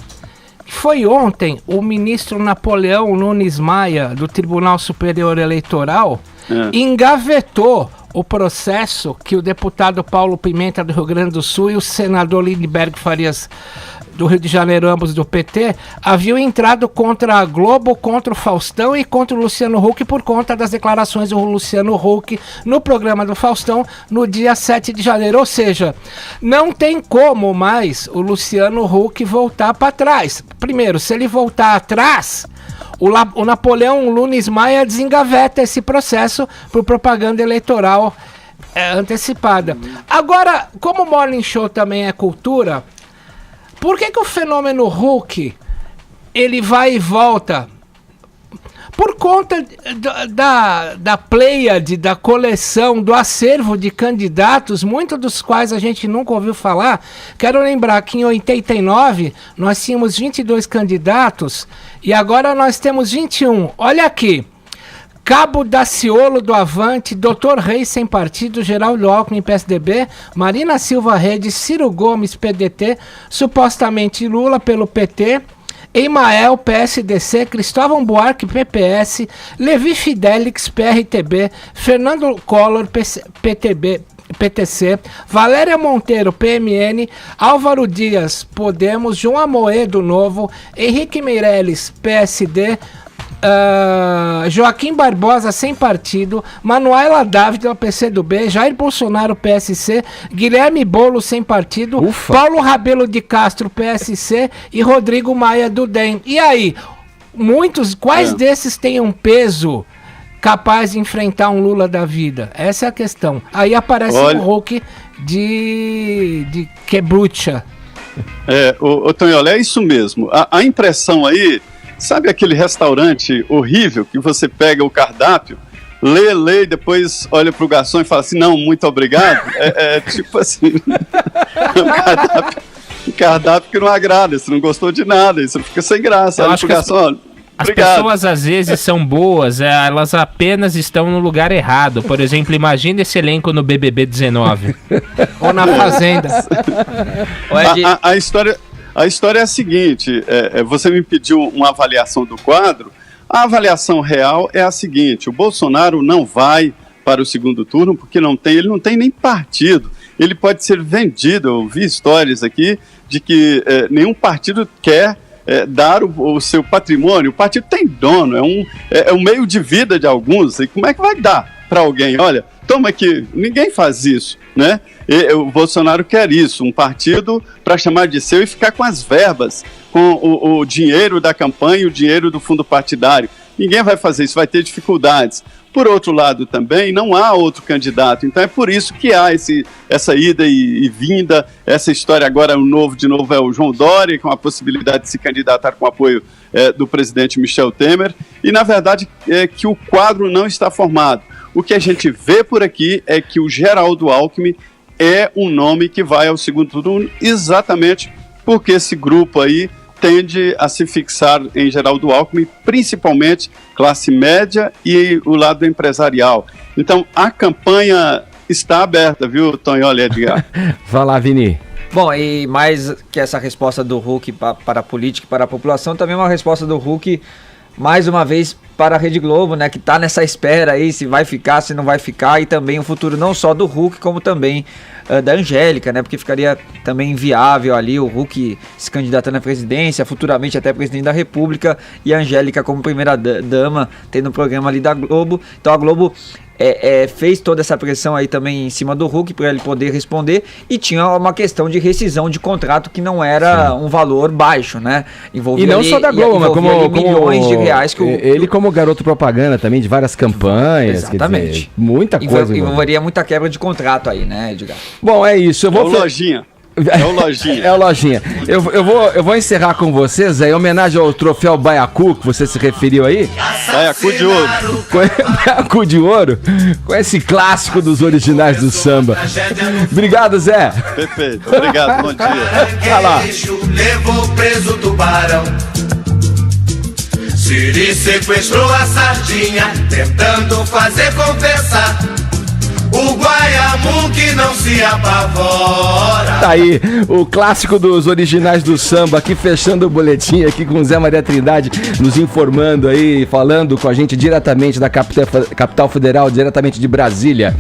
S5: Foi ontem o ministro Napoleão Nunes Maia, do Tribunal Superior Eleitoral, engavetou o processo que o deputado Paulo Pimenta, do Rio Grande do Sul, e o senador Lindbergh Farias, do Rio de Janeiro, ambos do PT, haviam entrado contra a Globo, contra o Faustão e contra o Luciano Huck por conta das declarações do Luciano Huck no programa do Faustão no dia 7 de janeiro. Ou seja, não tem como mais o Luciano Huck voltar para trás. Primeiro, se ele voltar atrás, o Napoleão Nunes Maia desengaveta esse processo por propaganda eleitoral antecipada. Agora, como o Morning Show também é cultura, por que o fenômeno Huck, ele vai e volta? Por conta da pleiade, da coleção, do acervo de candidatos, muitos dos quais a gente nunca ouviu falar. Quero lembrar que em 89 nós tínhamos 22 candidatos e agora nós temos 21. Olha aqui. Cabo Daciolo do Avante, Dr. Reis sem partido, Geraldo Alckmin PSDB, Marina Silva Rede, Ciro Gomes PDT, supostamente Lula pelo PT, Emael PSDC, Cristóvão Buarque PPS, Levi Fidelix PRTB, Fernando Collor PTC, Valéria Monteiro PMN, Álvaro Dias Podemos, João Amoedo Novo, Henrique Meirelles PSD, Joaquim Barbosa sem partido, Manuela Dávila PCdoB, Jair Bolsonaro PSC, Guilherme Boulos sem partido, Paulo Rabelo de Castro PSC e Rodrigo Maia do DEM. E aí, quais desses têm um peso capaz de enfrentar um Lula da vida? Essa é a questão. Aí aparece um Huck de quebrucha.
S9: O Tonholi, é isso mesmo. A impressão aí, sabe aquele restaurante horrível que você pega o cardápio, lê, depois olha pro garçom e fala assim, não, muito obrigado? Tipo assim, um cardápio que não agrada, você não gostou de nada, você fica sem graça. Olha pro garçom, olha,
S4: as pessoas às vezes são boas, elas apenas estão no lugar errado. Por exemplo, imagina esse elenco no BBB 19.
S5: Ou na Fazenda.
S9: A história é a seguinte, você me pediu uma avaliação do quadro, a avaliação real é a seguinte, o Bolsonaro não vai para o segundo turno porque ele não tem nem partido, ele pode ser vendido. Eu vi histórias aqui de que nenhum partido quer dar o seu patrimônio, o partido tem dono, é um meio de vida de alguns, e como é que vai dar para alguém? Olha, toma aqui, ninguém faz isso, né? O Bolsonaro quer isso, um partido para chamar de seu e ficar com as verbas, com o dinheiro da campanha, o dinheiro do fundo partidário. Ninguém vai fazer isso, vai ter dificuldades. Por outro lado também, não há outro candidato, então é por isso que há essa ida e vinda, essa história agora de novo é o João Dória, com a possibilidade de se candidatar com apoio do presidente Michel Temer, e na verdade é que o quadro não está formado. O que a gente vê por aqui é que o Geraldo Alckmin é um nome que vai ao segundo turno exatamente porque esse grupo aí tende a se fixar em Geraldo Alckmin, principalmente classe média e o lado empresarial. Então, a campanha está aberta, viu, Tonholi, Edgar?
S1: Vai lá, Vini.
S6: Bom, e mais que essa resposta do Huck para a política e para a população, também uma resposta do Huck, mais uma vez, para a Rede Globo, né, que está nessa espera aí, se vai ficar, se não vai ficar, e também o futuro não só do Hulk, como também da Angélica, né, porque ficaria também inviável ali o Hulk se candidatando à presidência, futuramente até presidente da República, e a Angélica como primeira dama, tendo um programa ali da Globo. Então a Globo fez toda essa pressão aí também em cima do Hulk para ele poder responder, e tinha uma questão de rescisão de contrato que não era um valor baixo, né?
S1: Envolvia e não só da Globo, mas como
S6: milhões de reais que
S1: ele como garoto propaganda também de várias campanhas.
S6: Exatamente.
S1: Quer dizer, muita coisa.
S6: Envolveria muita quebra de contrato aí, né, Edgar?
S1: Bom, é isso. Eu vou
S9: Lojinha. É o Lojinha.
S1: É o Lojinha. Eu vou encerrar com vocês, em homenagem ao troféu Baiacu, que você se referiu aí.
S9: Baiacu de ouro.
S1: Baiacu de ouro, com esse clássico dos originais do samba. Obrigado, Zé.
S9: Perfeito. Obrigado, bom dia.
S1: Vai lá.
S10: Levou preso o tubarão. Siri sequestrou a sardinha, tentando fazer confessar. O Guaiamu que não se apavora.
S1: Tá aí, o clássico dos originais do samba, aqui fechando o boletim aqui com o Zé Maria Trindade, nos informando aí, falando com a gente diretamente da capital federal, diretamente de Brasília.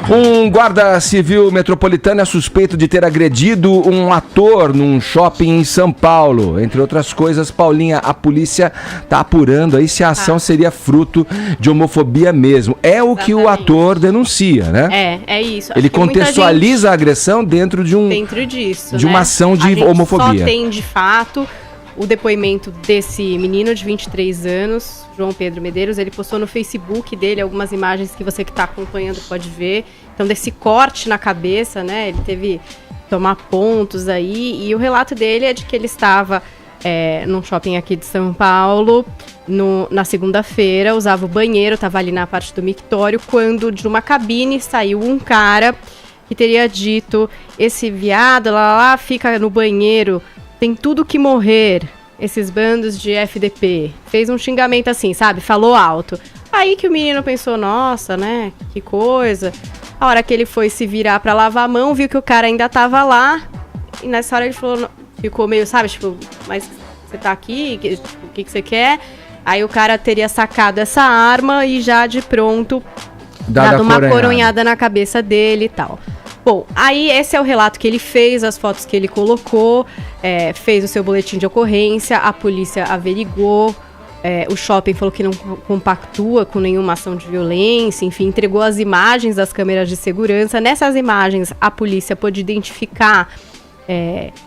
S1: Um guarda civil metropolitano é suspeito de ter agredido um ator num shopping em São Paulo. Entre outras coisas, Paulinha, a polícia tá apurando aí se a ação seria fruto de homofobia mesmo. É o que o ator denuncia, né?
S2: É isso.
S1: Ele contextualiza a agressão dentro de uma ação de homofobia.
S2: Só tem, de fato, o depoimento desse menino de 23 anos, João Pedro Medeiros. Ele postou no Facebook dele algumas imagens que você que está acompanhando pode ver. Então, desse corte na cabeça, né? Ele teve que tomar pontos aí. E o relato dele é de que ele estava num shopping aqui de São Paulo, na segunda-feira, usava o banheiro, estava ali na parte do mictório, quando de uma cabine saiu um cara que teria dito: esse viado lá fica no banheiro, tem tudo que morrer, esses bandos de FDP. Fez um xingamento assim, sabe? Falou alto. Aí que o menino pensou: nossa, né? Que coisa. A hora que ele foi se virar pra lavar a mão, viu que o cara ainda tava lá. E nessa hora ele falou, ficou meio, sabe? Tipo, mas você tá aqui? O que você quer? Aí o cara teria sacado essa arma e já de pronto dado uma coronhada na cabeça dele e tal. Bom, aí esse é o relato que ele fez, as fotos que ele colocou, fez o seu boletim de ocorrência, a polícia averigou, o shopping falou que não compactua com nenhuma ação de violência, enfim, entregou as imagens das câmeras de segurança. Nessas imagens, a polícia pôde identificar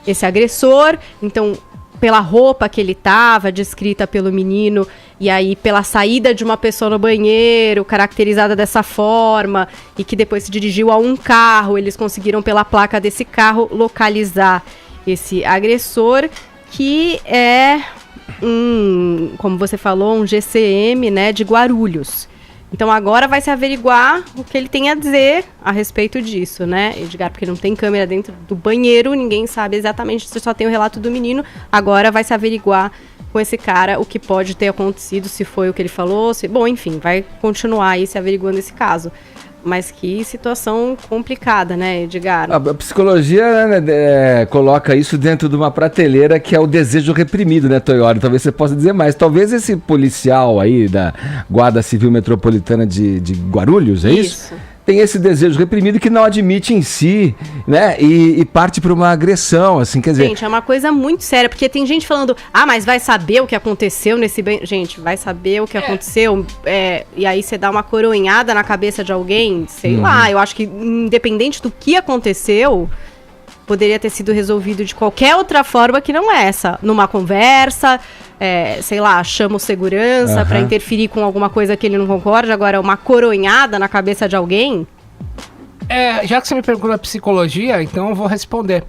S2: esse agressor, então, pela roupa que ele estava, descrita pelo menino, e aí pela saída de uma pessoa no banheiro, caracterizada dessa forma, e que depois se dirigiu a um carro, eles conseguiram pela placa desse carro localizar esse agressor, que é como você falou, um GCM, né, de Guarulhos. Então agora vai se averiguar o que ele tem a dizer a respeito disso, né, Edgar? Porque não tem câmera dentro do banheiro, ninguém sabe exatamente, se só tem o relato do menino. Agora vai se averiguar com esse cara o que pode ter acontecido, se foi o que ele falou, bom, enfim, vai continuar aí se averiguando esse caso. Mas que situação complicada, né, Edgar?
S1: A psicologia, né, coloca isso dentro de uma prateleira que é o desejo reprimido, né, Toyori? Talvez você possa dizer mais. Talvez esse policial aí da Guarda Civil Metropolitana de Guarulhos, é isso? Tem esse desejo reprimido que não admite em si, né, e parte para uma agressão, assim, quer dizer...
S2: Gente, é uma coisa muito séria, porque tem gente falando, mas vai saber o que aconteceu nesse... Gente, vai saber o que aconteceu, e aí você dá uma coronhada na cabeça de alguém, sei lá, eu acho que independente do que aconteceu, poderia ter sido resolvido de qualquer outra forma que não essa, numa conversa... sei lá, chama o segurança pra interferir com alguma coisa que ele não concorda. Agora, uma coronhada na cabeça de alguém?
S5: Já que você me perguntou a psicologia, então eu vou responder.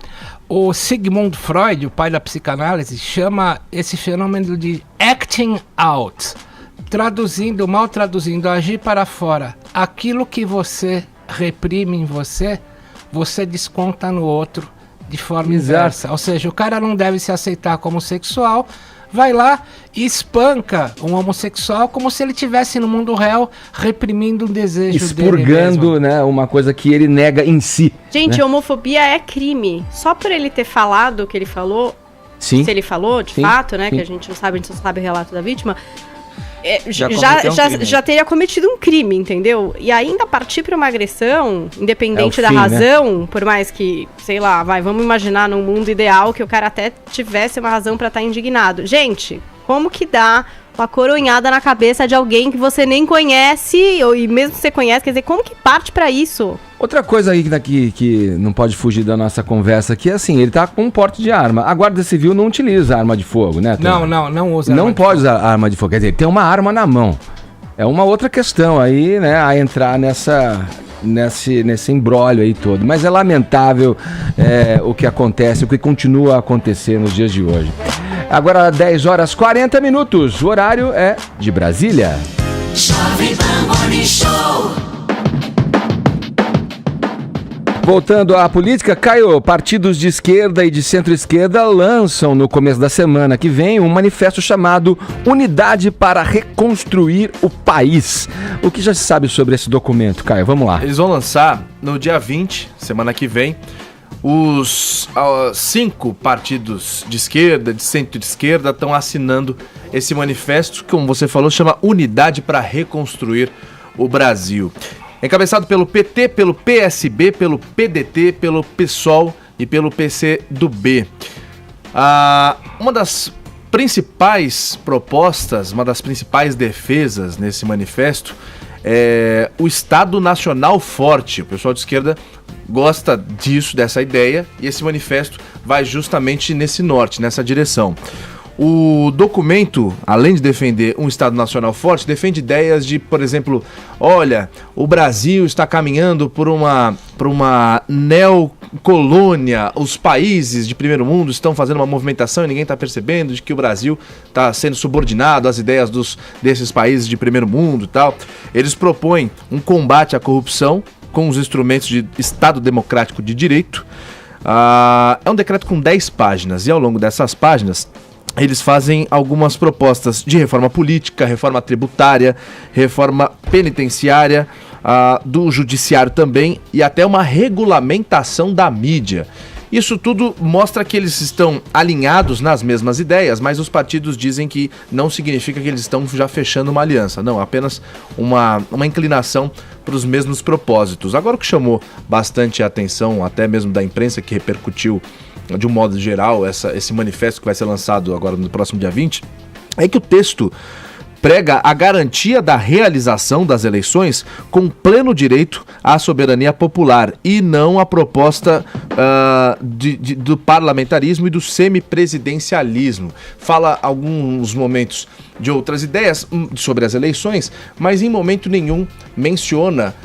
S5: O Sigmund Freud, o pai da psicanálise, chama esse fenômeno de acting out. Mal traduzindo, agir para fora. Aquilo que você reprime em você, você desconta no outro de forma inversa. Ou seja, o cara não deve se aceitar como sexual, vai lá e espanca um homossexual como se ele estivesse no mundo real reprimindo um desejo
S1: expurgando, dele, né, uma coisa que ele nega em si.
S2: Gente,
S1: né?
S2: Homofobia é crime. Só por ele ter falado o que ele falou,
S1: sim,
S2: se ele falou, de
S1: sim,
S2: fato, né,
S1: sim,
S2: que a gente não sabe o relato da vítima, já teria cometido um crime, entendeu? E ainda partir para uma agressão, independente da razão, né? Por mais que, sei lá, vamos imaginar num mundo ideal que o cara até tivesse uma razão para estar indignado. Gente, como que dá uma coronhada na cabeça de alguém que você nem conhece, e mesmo que você conhece, quer dizer, como que parte pra isso?
S1: Outra coisa aí que não pode fugir da nossa conversa aqui é assim, ele tá com um porte de arma. A Guarda Civil não utiliza arma de fogo, né?
S5: Não usa.
S1: Não pode usar arma de fogo, quer dizer, tem uma arma na mão. É uma outra questão aí, né, a entrar nesse imbróglio aí todo. Mas é lamentável o que acontece, o que continua a acontecer nos dias de hoje. Agora 10 horas 40 minutos, o horário é de Brasília. Jovem Pan Morning Show. Voltando à política, Caio, partidos de esquerda e de centro-esquerda lançam no começo da semana que vem um manifesto chamado Unidade para Reconstruir o País. O que já se sabe sobre esse documento, Caio? Vamos lá.
S8: Eles vão lançar no dia 20, semana que vem, os 5 partidos de esquerda, de centro-esquerda, estão assinando esse manifesto, que, como você falou, chama Unidade para Reconstruir o Brasil. Encabeçado pelo PT, pelo PSB, pelo PDT, pelo PSOL e pelo PCdoB. Uma das principais propostas, uma das principais defesas nesse manifesto é o Estado Nacional Forte. O pessoal de esquerda gosta disso, dessa ideia, e esse manifesto vai justamente nesse norte, nessa direção. O documento, além de defender um Estado Nacional forte, defende ideias de, por exemplo, olha, o Brasil está caminhando por uma neocolônia, os países de primeiro mundo estão fazendo uma movimentação e ninguém está percebendo de que o Brasil está sendo subordinado às ideias desses países de primeiro mundo e tal. Eles propõem um combate à corrupção com os instrumentos de Estado Democrático de Direito. É um decreto com 10 páginas e ao longo dessas páginas eles fazem algumas propostas de reforma política, reforma tributária, reforma penitenciária, do judiciário também, e até uma regulamentação da mídia. Isso tudo mostra que eles estão alinhados nas mesmas ideias, mas os partidos dizem que não significa que eles estão já fechando uma aliança. Não, apenas uma inclinação para os mesmos propósitos. Agora, o que chamou bastante a atenção, até mesmo da imprensa, que repercutiu de um modo geral esse manifesto que vai ser lançado agora no próximo dia 20, é que o texto prega a garantia da realização das eleições com pleno direito à soberania popular e não a proposta do parlamentarismo e do semipresidencialismo. Fala alguns momentos de outras ideias sobre as eleições, mas em momento nenhum menciona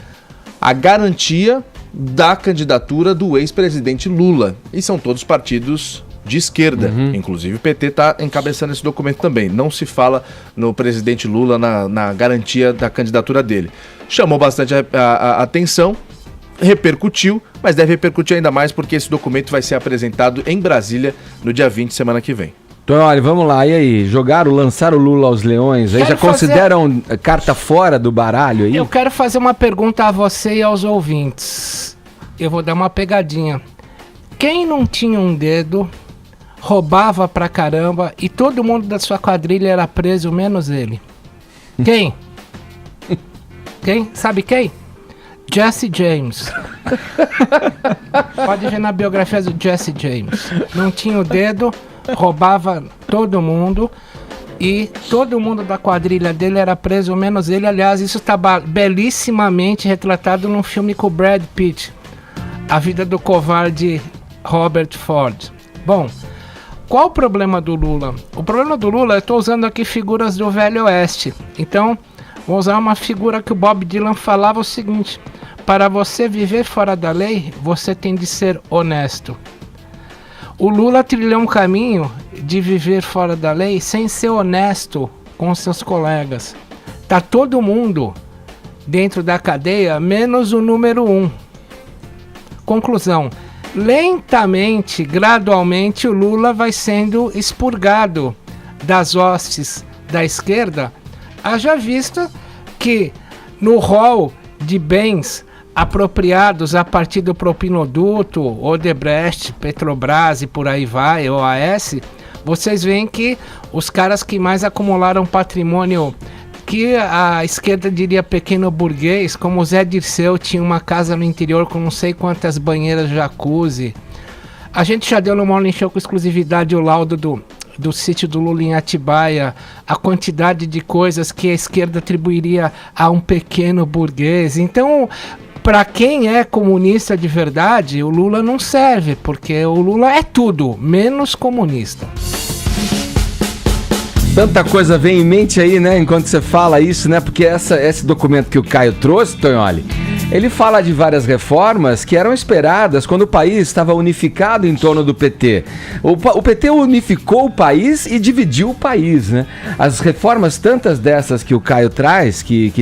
S8: a garantia da candidatura do ex-presidente Lula. E são todos partidos de esquerda, inclusive o PT está encabeçando esse documento também. Não se fala no presidente Lula, na garantia da candidatura dele. Chamou bastante a atenção, repercutiu, mas deve repercutir ainda mais porque esse documento vai ser apresentado em Brasília no dia 20, semana que vem.
S1: Então, olha, vamos lá, e aí? Lançaram o Lula aos leões, aí já consideram carta fora do baralho aí?
S5: Eu quero fazer uma pergunta a você e aos ouvintes. Eu vou dar uma pegadinha. Quem não tinha um dedo, roubava pra caramba e todo mundo da sua quadrilha era preso, menos ele? Quem? Quem? Sabe quem? Jesse James. Pode ver na biografia do Jesse James. Não tinha o dedo, roubava todo mundo e todo mundo da quadrilha dele era preso, menos ele. Aliás, isso está belíssimamente retratado num filme com o Brad Pitt, A Vida do Covarde Robert Ford. Bom, qual o problema do Lula? O problema do Lula, eu estou usando aqui figuras do Velho Oeste. Então, vou usar uma figura que o Bob Dylan falava o seguinte: para você viver fora da lei, você tem de ser honesto. O Lula trilhou um caminho de viver fora da lei sem ser honesto com seus colegas. Tá todo mundo dentro da cadeia, menos o número 1. Conclusão: lentamente, gradualmente, o Lula vai sendo expurgado das hostes da esquerda, haja vista que no rol de bens apropriados a partir do propinoduto, Odebrecht, Petrobras e por aí vai, OAS, vocês veem que os caras que mais acumularam patrimônio aqui a esquerda diria pequeno burguês, como o Zé Dirceu tinha uma casa no interior com não sei quantas banheiras jacuzzi. A gente já deu no Morning Show com exclusividade o laudo do sítio do Lula em Atibaia, a quantidade de coisas que a esquerda atribuiria a um pequeno burguês. Então, para quem é comunista de verdade, o Lula não serve, porque o Lula é tudo, menos comunista.
S1: Tanta coisa vem em mente aí, né, enquanto você fala isso, né, porque esse documento que o Caio trouxe, Tonholi, ele fala de várias reformas que eram esperadas quando o país estava unificado em torno do PT. O PT unificou o país e dividiu o país, né? As reformas, tantas dessas que o Caio traz, que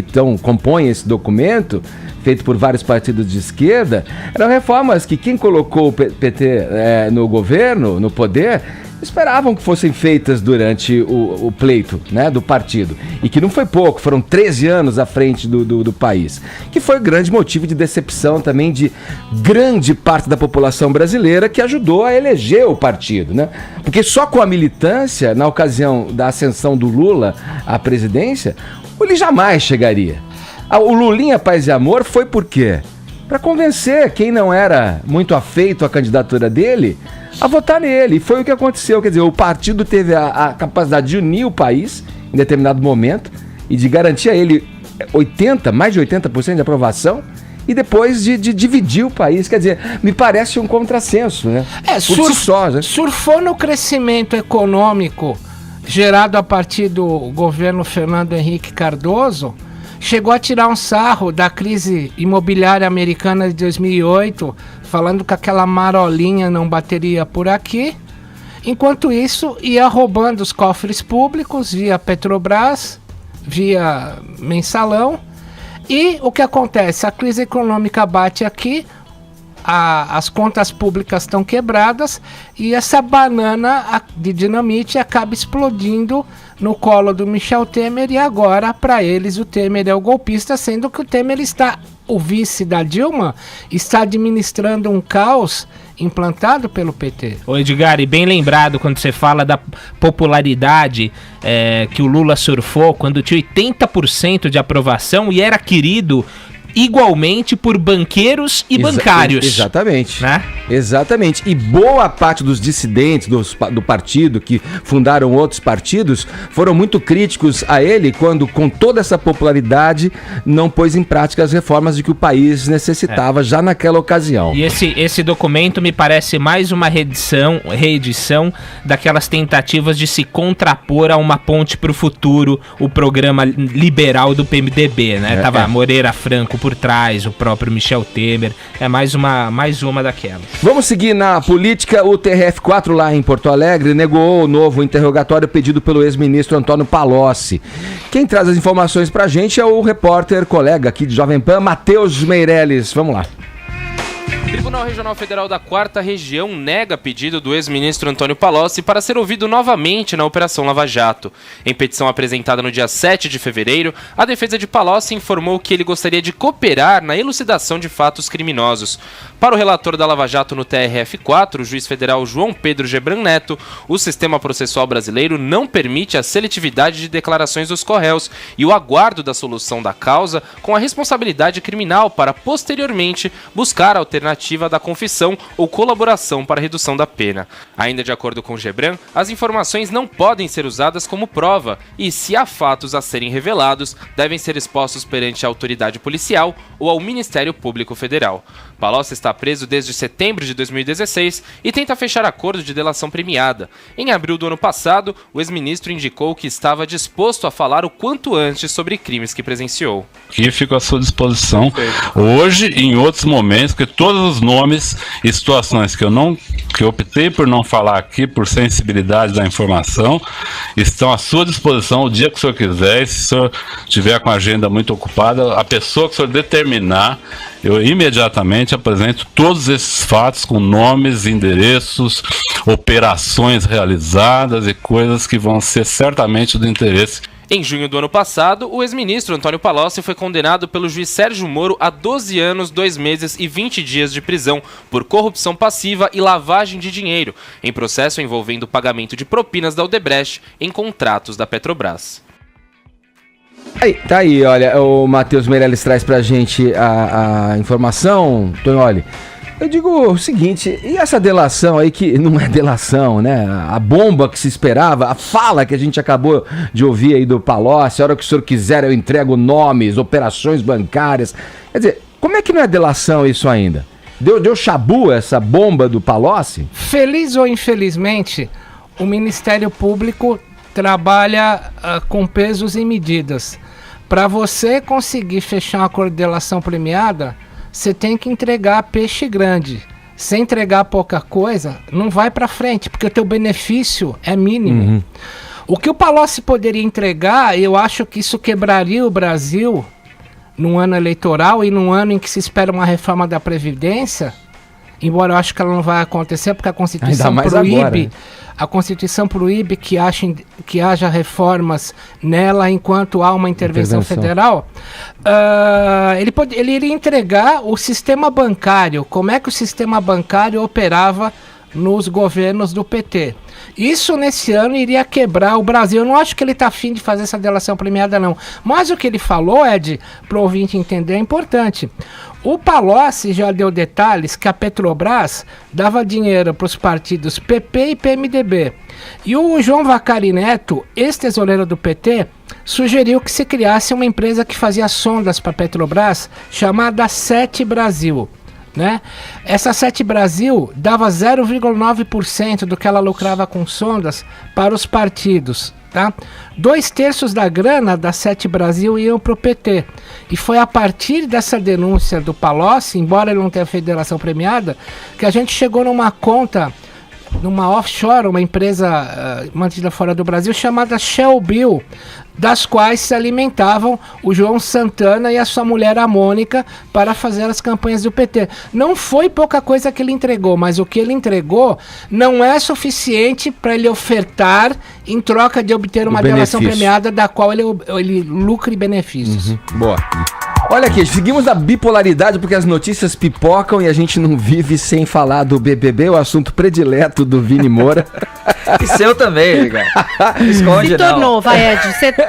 S1: compõem esse documento, feito por vários partidos de esquerda, eram reformas que quem colocou o PT no governo, no poder, esperavam que fossem feitas durante o pleito, né, do partido. E que não foi pouco, foram 13 anos à frente do país. Que foi grande motivo de decepção também de grande parte da população brasileira que ajudou a eleger o partido, né? Porque só com a militância, na ocasião da ascensão do Lula à presidência, ele jamais chegaria. O Lulinha Paz e Amor foi por quê? Para convencer quem não era muito afeito à candidatura dele a votar nele. E foi o que aconteceu. Quer dizer, o partido teve a capacidade de unir o país em determinado momento e de garantir a ele mais de 80% de aprovação e depois de dividir o país. Quer dizer, me parece um contrassenso, né?
S5: Surfou no crescimento econômico gerado a partir do governo Fernando Henrique Cardoso. Chegou a tirar um sarro da crise imobiliária americana de 2008, falando que aquela marolinha não bateria por aqui. Enquanto isso, ia roubando os cofres públicos via Petrobras, via mensalão. E o que acontece? A crise econômica bate aqui, as contas públicas estão quebradas e essa banana de dinamite acaba explodindo no colo do Michel Temer, e agora, para eles, o Temer é o golpista, sendo que o Temer o vice da Dilma, está administrando um caos implantado pelo PT.
S4: Ô Edgar, e bem lembrado quando você fala da popularidade que o Lula surfou, quando tinha 80% de aprovação e era querido igualmente por banqueiros e bancários.
S1: Exatamente.
S4: Né?
S1: Exatamente. E boa parte dos dissidentes do partido que fundaram outros partidos foram muito críticos a ele quando, com toda essa popularidade, não pôs em prática as reformas de que o país necessitava já naquela ocasião.
S4: E esse documento me parece mais uma reedição daquelas tentativas de se contrapor a uma ponte para o futuro, o programa liberal do PMDB, né? Tava Moreira Franco por trás, o próprio Michel Temer, é mais uma daquelas.
S1: Vamos seguir na política. O TRF4 lá em Porto Alegre negou o novo interrogatório pedido pelo ex-ministro Antônio Palocci. Quem traz as informações pra gente é o repórter, colega aqui de Jovem Pan, Matheus Meirelles. Vamos lá.
S11: O Tribunal Regional Federal da 4ª Região nega pedido do ex-ministro Antônio Palocci para ser ouvido novamente na Operação Lava Jato. Em petição apresentada no dia 7 de fevereiro, a defesa de Palocci informou que ele gostaria de cooperar na elucidação de fatos criminosos. Para o relator da Lava Jato no TRF4, o juiz federal João Pedro Gebran Neto, o sistema processual brasileiro não permite a seletividade de declarações dos corréus e o aguardo da solução da causa com a responsabilidade criminal para, posteriormente, buscar a alternativa da confissão ou colaboração para a redução da pena. Ainda de acordo com Gebran, as informações não podem ser usadas como prova e, se há fatos a serem revelados, devem ser expostos perante a autoridade policial ou ao Ministério Público Federal. Palocci está preso desde setembro de 2016 e tenta fechar acordo de delação premiada. Em abril do ano passado, o ex-ministro indicou que estava disposto a falar o quanto antes sobre crimes que presenciou.
S12: Aqui fico à sua disposição hoje e em outros momentos, porque todos os nomes e situações que eu optei por não falar aqui por sensibilidade da informação estão à sua disposição o dia que o senhor quiser. E se o senhor tiver com a agenda muito ocupada, a pessoa que o senhor determinar, eu imediatamente apresento todos esses fatos com nomes, endereços, operações realizadas e coisas que vão ser certamente do interesse.
S11: Em junho do ano passado, o ex-ministro Antônio Palocci foi condenado pelo juiz Sérgio Moro a 12 anos, 2 meses e 20 dias de prisão por corrupção passiva e lavagem de dinheiro, em processo envolvendo o pagamento de propinas da Odebrecht em contratos da Petrobras.
S1: Tá aí, olha, o Matheus Meirelles traz pra gente a informação, Tonholi. Eu digo o seguinte, e essa delação aí que não é delação, né? A bomba que se esperava, a fala que a gente acabou de ouvir aí do Palocci, a hora que o senhor quiser eu entrego nomes, operações bancárias. Quer dizer, como é que não é delação isso ainda? Deu chabu essa bomba do Palocci?
S5: Feliz ou infelizmente, o Ministério Público trabalha com pesos e medidas. Para você conseguir fechar uma acordo de delação premiada, você tem que entregar peixe grande. Se entregar pouca coisa, não vai para frente, porque o teu benefício é mínimo. Uhum. O que o Palocci poderia entregar, eu acho que isso quebraria o Brasil num ano eleitoral e num ano em que se espera uma reforma da Previdência, embora eu acho que ela não vai acontecer, porque a Constituição proíbe... Agora, né? A Constituição proíbe que haja reformas nela enquanto há uma intervenção federal. Ele iria entregar o sistema bancário, como é que o sistema bancário operava nos governos do PT. Isso nesse ano iria quebrar o Brasil. Eu não acho que ele está afim de fazer essa delação premiada, não. Mas o que ele falou, Ed, para o ouvinte entender, é importante. O Palocci já deu detalhes que a Petrobras dava dinheiro para os partidos PP e PMDB. E o João Vacari Neto, ex-tesoureiro do PT, sugeriu que se criasse uma empresa que fazia sondas para a Petrobras, chamada Sete Brasil. Né? Essa Sete Brasil dava 0,9% do que ela lucrava com sondas para os partidos. Tá? 2/3 da grana da Sete Brasil iam para o PT. E foi a partir dessa denúncia do Palocci, embora ele não tenha feito delação premiada, que a gente chegou numa conta, numa offshore, uma empresa mantida fora do Brasil, chamada Shell Bill, das quais se alimentavam o João Santana e a sua mulher, a Mônica, para fazer as campanhas do PT. Não foi pouca coisa que ele entregou, mas o que ele entregou não é suficiente para ele ofertar em troca de obter uma delação premiada da qual ele lucre benefícios.
S1: Uhum. Boa. Olha aqui, seguimos a bipolaridade porque as notícias pipocam e a gente não vive sem falar do BBB, o assunto predileto do Vini Moura.
S6: E seu também, Edgar. Esconde,
S2: se tornou, vai, Ed.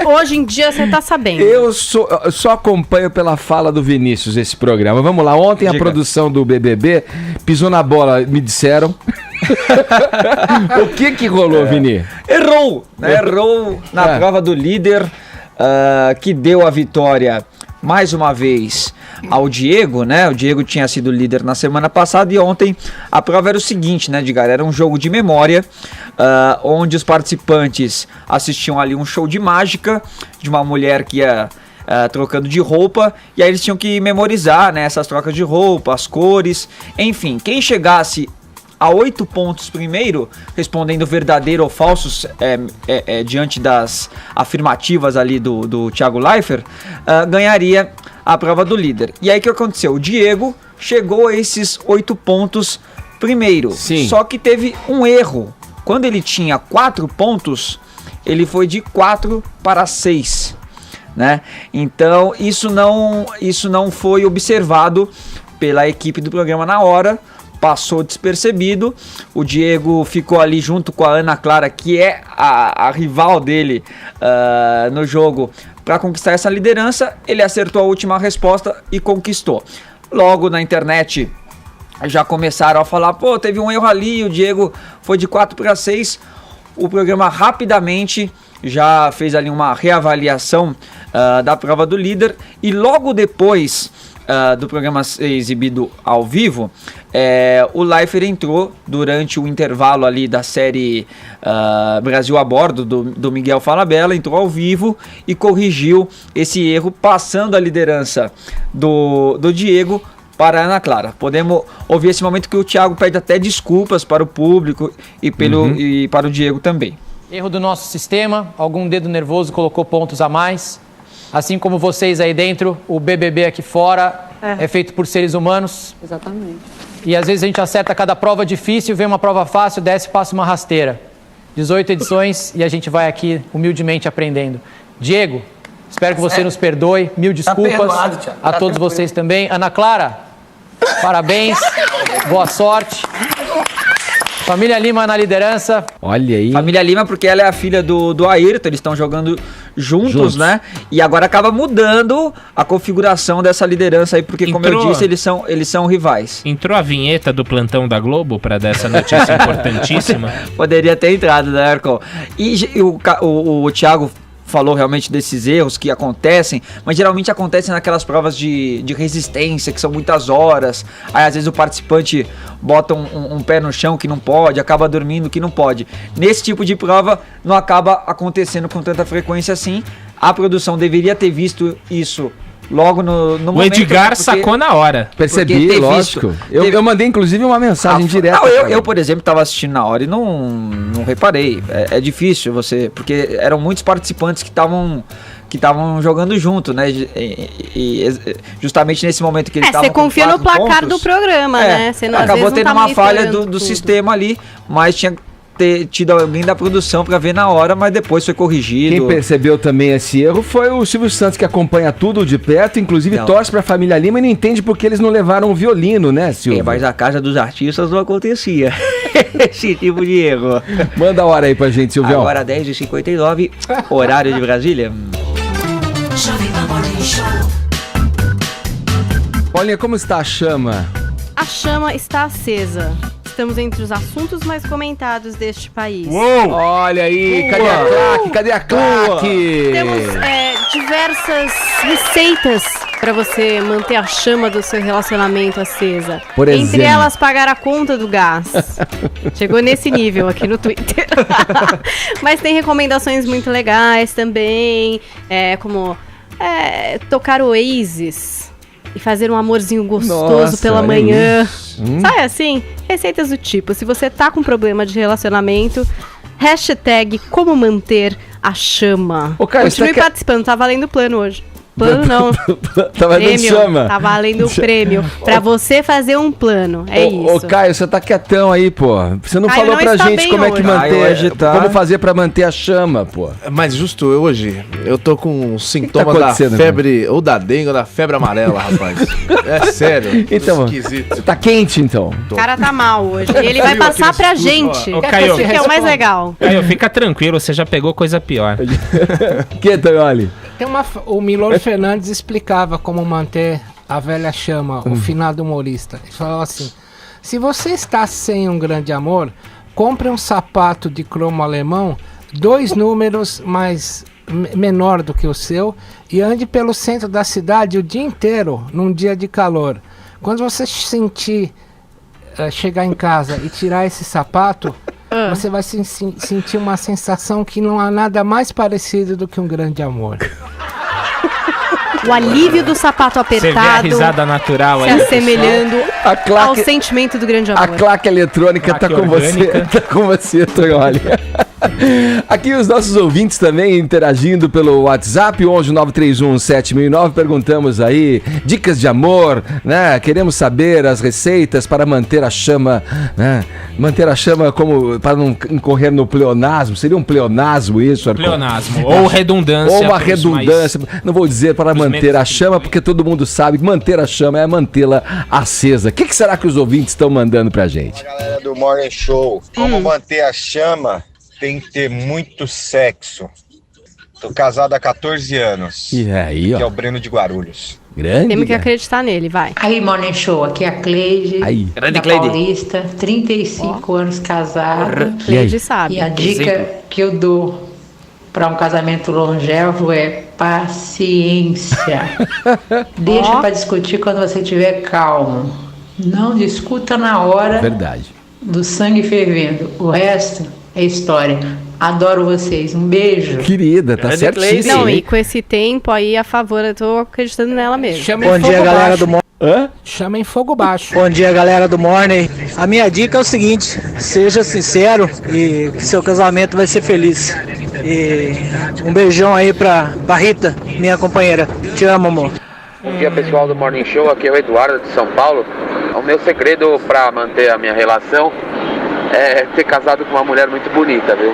S2: Hoje em dia você tá sabendo.
S1: Eu só acompanho pela fala do Vinícius esse programa. Vamos lá, ontem a produção do BBB pisou na bola, me disseram. O que rolou, Vini?
S6: Errou, né? Errou na prova do líder, que deu a vitória mais uma vez ao Diego, né? O Diego tinha sido líder na semana passada e ontem a prova era o seguinte, né, Edgar? Era um jogo de memória, onde os participantes assistiam ali um show de mágica de uma mulher que ia trocando de roupa, e aí eles tinham que memorizar, né, essas trocas de roupa, as cores, enfim, quem chegasse a 8 pontos primeiro, respondendo verdadeiro ou falso diante das afirmativas ali do Thiago Leifert, ganharia a prova do líder. E aí o que aconteceu? O Diego chegou a esses 8 pontos primeiro.
S1: Sim.
S6: Só que teve um erro. Quando ele tinha 4 pontos, ele foi de 4 para 6. Né? Então isso não foi observado pela equipe do programa na hora. Passou despercebido, o Diego ficou ali junto com a Ana Clara, que é a rival dele no jogo, para conquistar essa liderança. Ele acertou a última resposta e conquistou. Logo na internet já começaram a falar, pô, teve um erro ali, o Diego foi de 4 para 6. O programa rapidamente já fez ali uma reavaliação da prova do líder, e logo depois do programa ser exibido ao vivo, o Leifert entrou durante o intervalo ali da série Brasil a Bordo do Miguel Falabella, entrou ao vivo e corrigiu esse erro, passando a liderança do Diego para a Ana Clara. Podemos ouvir esse momento que o Thiago pede até desculpas para o público e para o Diego também.
S13: Erro do nosso sistema, algum dedo nervoso colocou pontos a mais. Assim como vocês aí dentro, o BBB aqui fora é feito por seres humanos.
S14: Exatamente.
S13: E às vezes a gente acerta cada prova difícil, vem uma prova fácil, desce e passa uma rasteira. 18 edições e a gente vai aqui humildemente aprendendo. Diego, espero que você nos perdoe. Mil desculpas a todos vocês também. Ana Clara, parabéns, boa sorte. Família Lima na liderança.
S1: Olha aí.
S6: Família Lima, porque ela é a filha do Ayrton, eles estão jogando juntos, né? E agora acaba mudando a configuração dessa liderança aí, porque, como eu disse, eles são rivais.
S4: Entrou a vinheta do plantão da Globo para dar essa notícia importantíssima?
S6: Poderia ter entrado, né, Ercol? E o Thiago falou realmente desses erros que acontecem, mas geralmente acontecem naquelas provas de resistência, que são muitas horas. Aí às vezes o participante bota um pé no chão que não pode, acaba dormindo que não pode. Nesse tipo de prova não acaba acontecendo com tanta frequência assim. A produção deveria ter visto isso logo no momento.
S4: O Edgar sacou na hora.
S1: Percebi, lógico. Eu mandei inclusive uma mensagem direta.
S6: Não, eu, por exemplo, estava assistindo na hora e não reparei. É difícil porque eram muitos participantes que estavam jogando junto, né? E justamente nesse momento que eles estavam.
S2: Você confia no placar do programa, né? Você
S6: acabou tendo uma falha do sistema ali, mas tinha ter tido alguém da produção para ver na hora, mas depois foi corrigido.
S1: Quem percebeu também esse erro foi o Silvio Santos, que acompanha tudo de perto, inclusive torce pra família Lima e não entende porque eles não levaram um violino, né, Silvio?
S6: Mas a casa dos artistas não acontecia esse tipo de erro.
S1: Manda a hora aí pra gente, Silvio.
S6: Agora 10h59, horário de Brasília.
S1: Paulinha, como está a chama?
S2: A chama está acesa. Estamos entre os assuntos mais comentados deste país.
S1: Uou! Olha aí, cadê a claque? Cadê a claque?
S2: Temos diversas receitas para você manter a chama do seu relacionamento acesa.
S1: Por exemplo,
S2: entre elas, pagar a conta do gás. Chegou nesse nível aqui no Twitter. Mas tem recomendações muito legais também, como tocar Oasis e fazer um amorzinho gostoso pela manhã. Sabe assim? Receitas do tipo, se você tá com problema de relacionamento, hashtag como manter a chama. Continue participando, tá valendo plano hoje. Plano não.
S1: Tá valendo chama.
S2: Tá valendo o prêmio pra você fazer um plano. É isso.
S1: Ô, Caio, você tá quietão aí, pô. Você não falou pra gente como é que manter. Como fazer pra manter a chama, pô.
S8: Mas justo hoje, eu tô com sintomas da febre, ou da dengue, ou da febre amarela, rapaz. É sério.
S1: Então, esquisito. Tá quente, então.
S2: O cara tá mal hoje. E ele vai passar pra gente.
S4: Ô, Caio,
S2: que é o mais legal.
S4: Caio, fica tranquilo, você já pegou coisa pior.
S1: Que, Tonholi?
S5: O Milor Fernandes explicava como manter a velha chama, o finado humorista. Ele falou assim: se você está sem um grande amor, compre um sapato de cromo alemão, 2 números menor do que o seu, e ande pelo centro da cidade o dia inteiro, num dia de calor. Quando você sentir chegar em casa e tirar esse sapato, você vai sentir uma sensação que não há nada mais parecido do que um grande amor.
S2: O alívio do sapato apertado. Você vê a
S4: risada natural aí,
S2: se assemelhando ao sentimento do grande amor.
S1: A claque eletrônica tá com você. Tá com você, Tonholi. Aqui os nossos ouvintes também interagindo pelo WhatsApp 11-931-7009, perguntamos aí dicas de amor, né? Queremos saber as receitas para manter a chama, né? Manter a chama como para não incorrer no pleonasmo. Seria um pleonasmo isso?
S4: Pleonasmo ou redundância.
S1: Ou uma redundância. Não vou dizer para manter a chama, porque todo mundo sabe que manter a chama é mantê-la acesa. O que será que os ouvintes estão mandando pra gente?
S14: Galera do Morning Show, como manter a chama? Tem que ter muito sexo. Tô casado há 14 anos.
S1: E aí, ó.
S14: Que é o Breno de Guarulhos.
S1: Grande.
S2: Temos que acreditar nele, vai.
S15: Aí, Morning Show, aqui é a Cleide.
S1: Aí.
S15: Grande Cleide. Paulista, 35 anos casada.
S2: Cleide sabe.
S15: E a dica que eu dou para um casamento longevo é paciência. Deixa para discutir quando você estiver calmo. Não discuta na hora.
S1: Verdade.
S15: Do sangue fervendo. O resto é história. Adoro vocês. Um beijo.
S1: Querida, tá certíssimo.
S2: Não, e com esse tempo aí a favor, eu tô acreditando nela mesmo.
S16: Bom dia, galera do Morning.
S5: Chama em fogo baixo.
S16: Bom dia, galera do Morning. A minha dica é o seguinte: seja sincero e que seu casamento vai ser feliz. E um beijão aí pra Rita, minha companheira. Te amo, amor.
S17: Bom dia, pessoal do Morning Show. Aqui é o Eduardo de São Paulo. O meu segredo pra manter a minha relação é ter casado com uma mulher muito bonita, viu?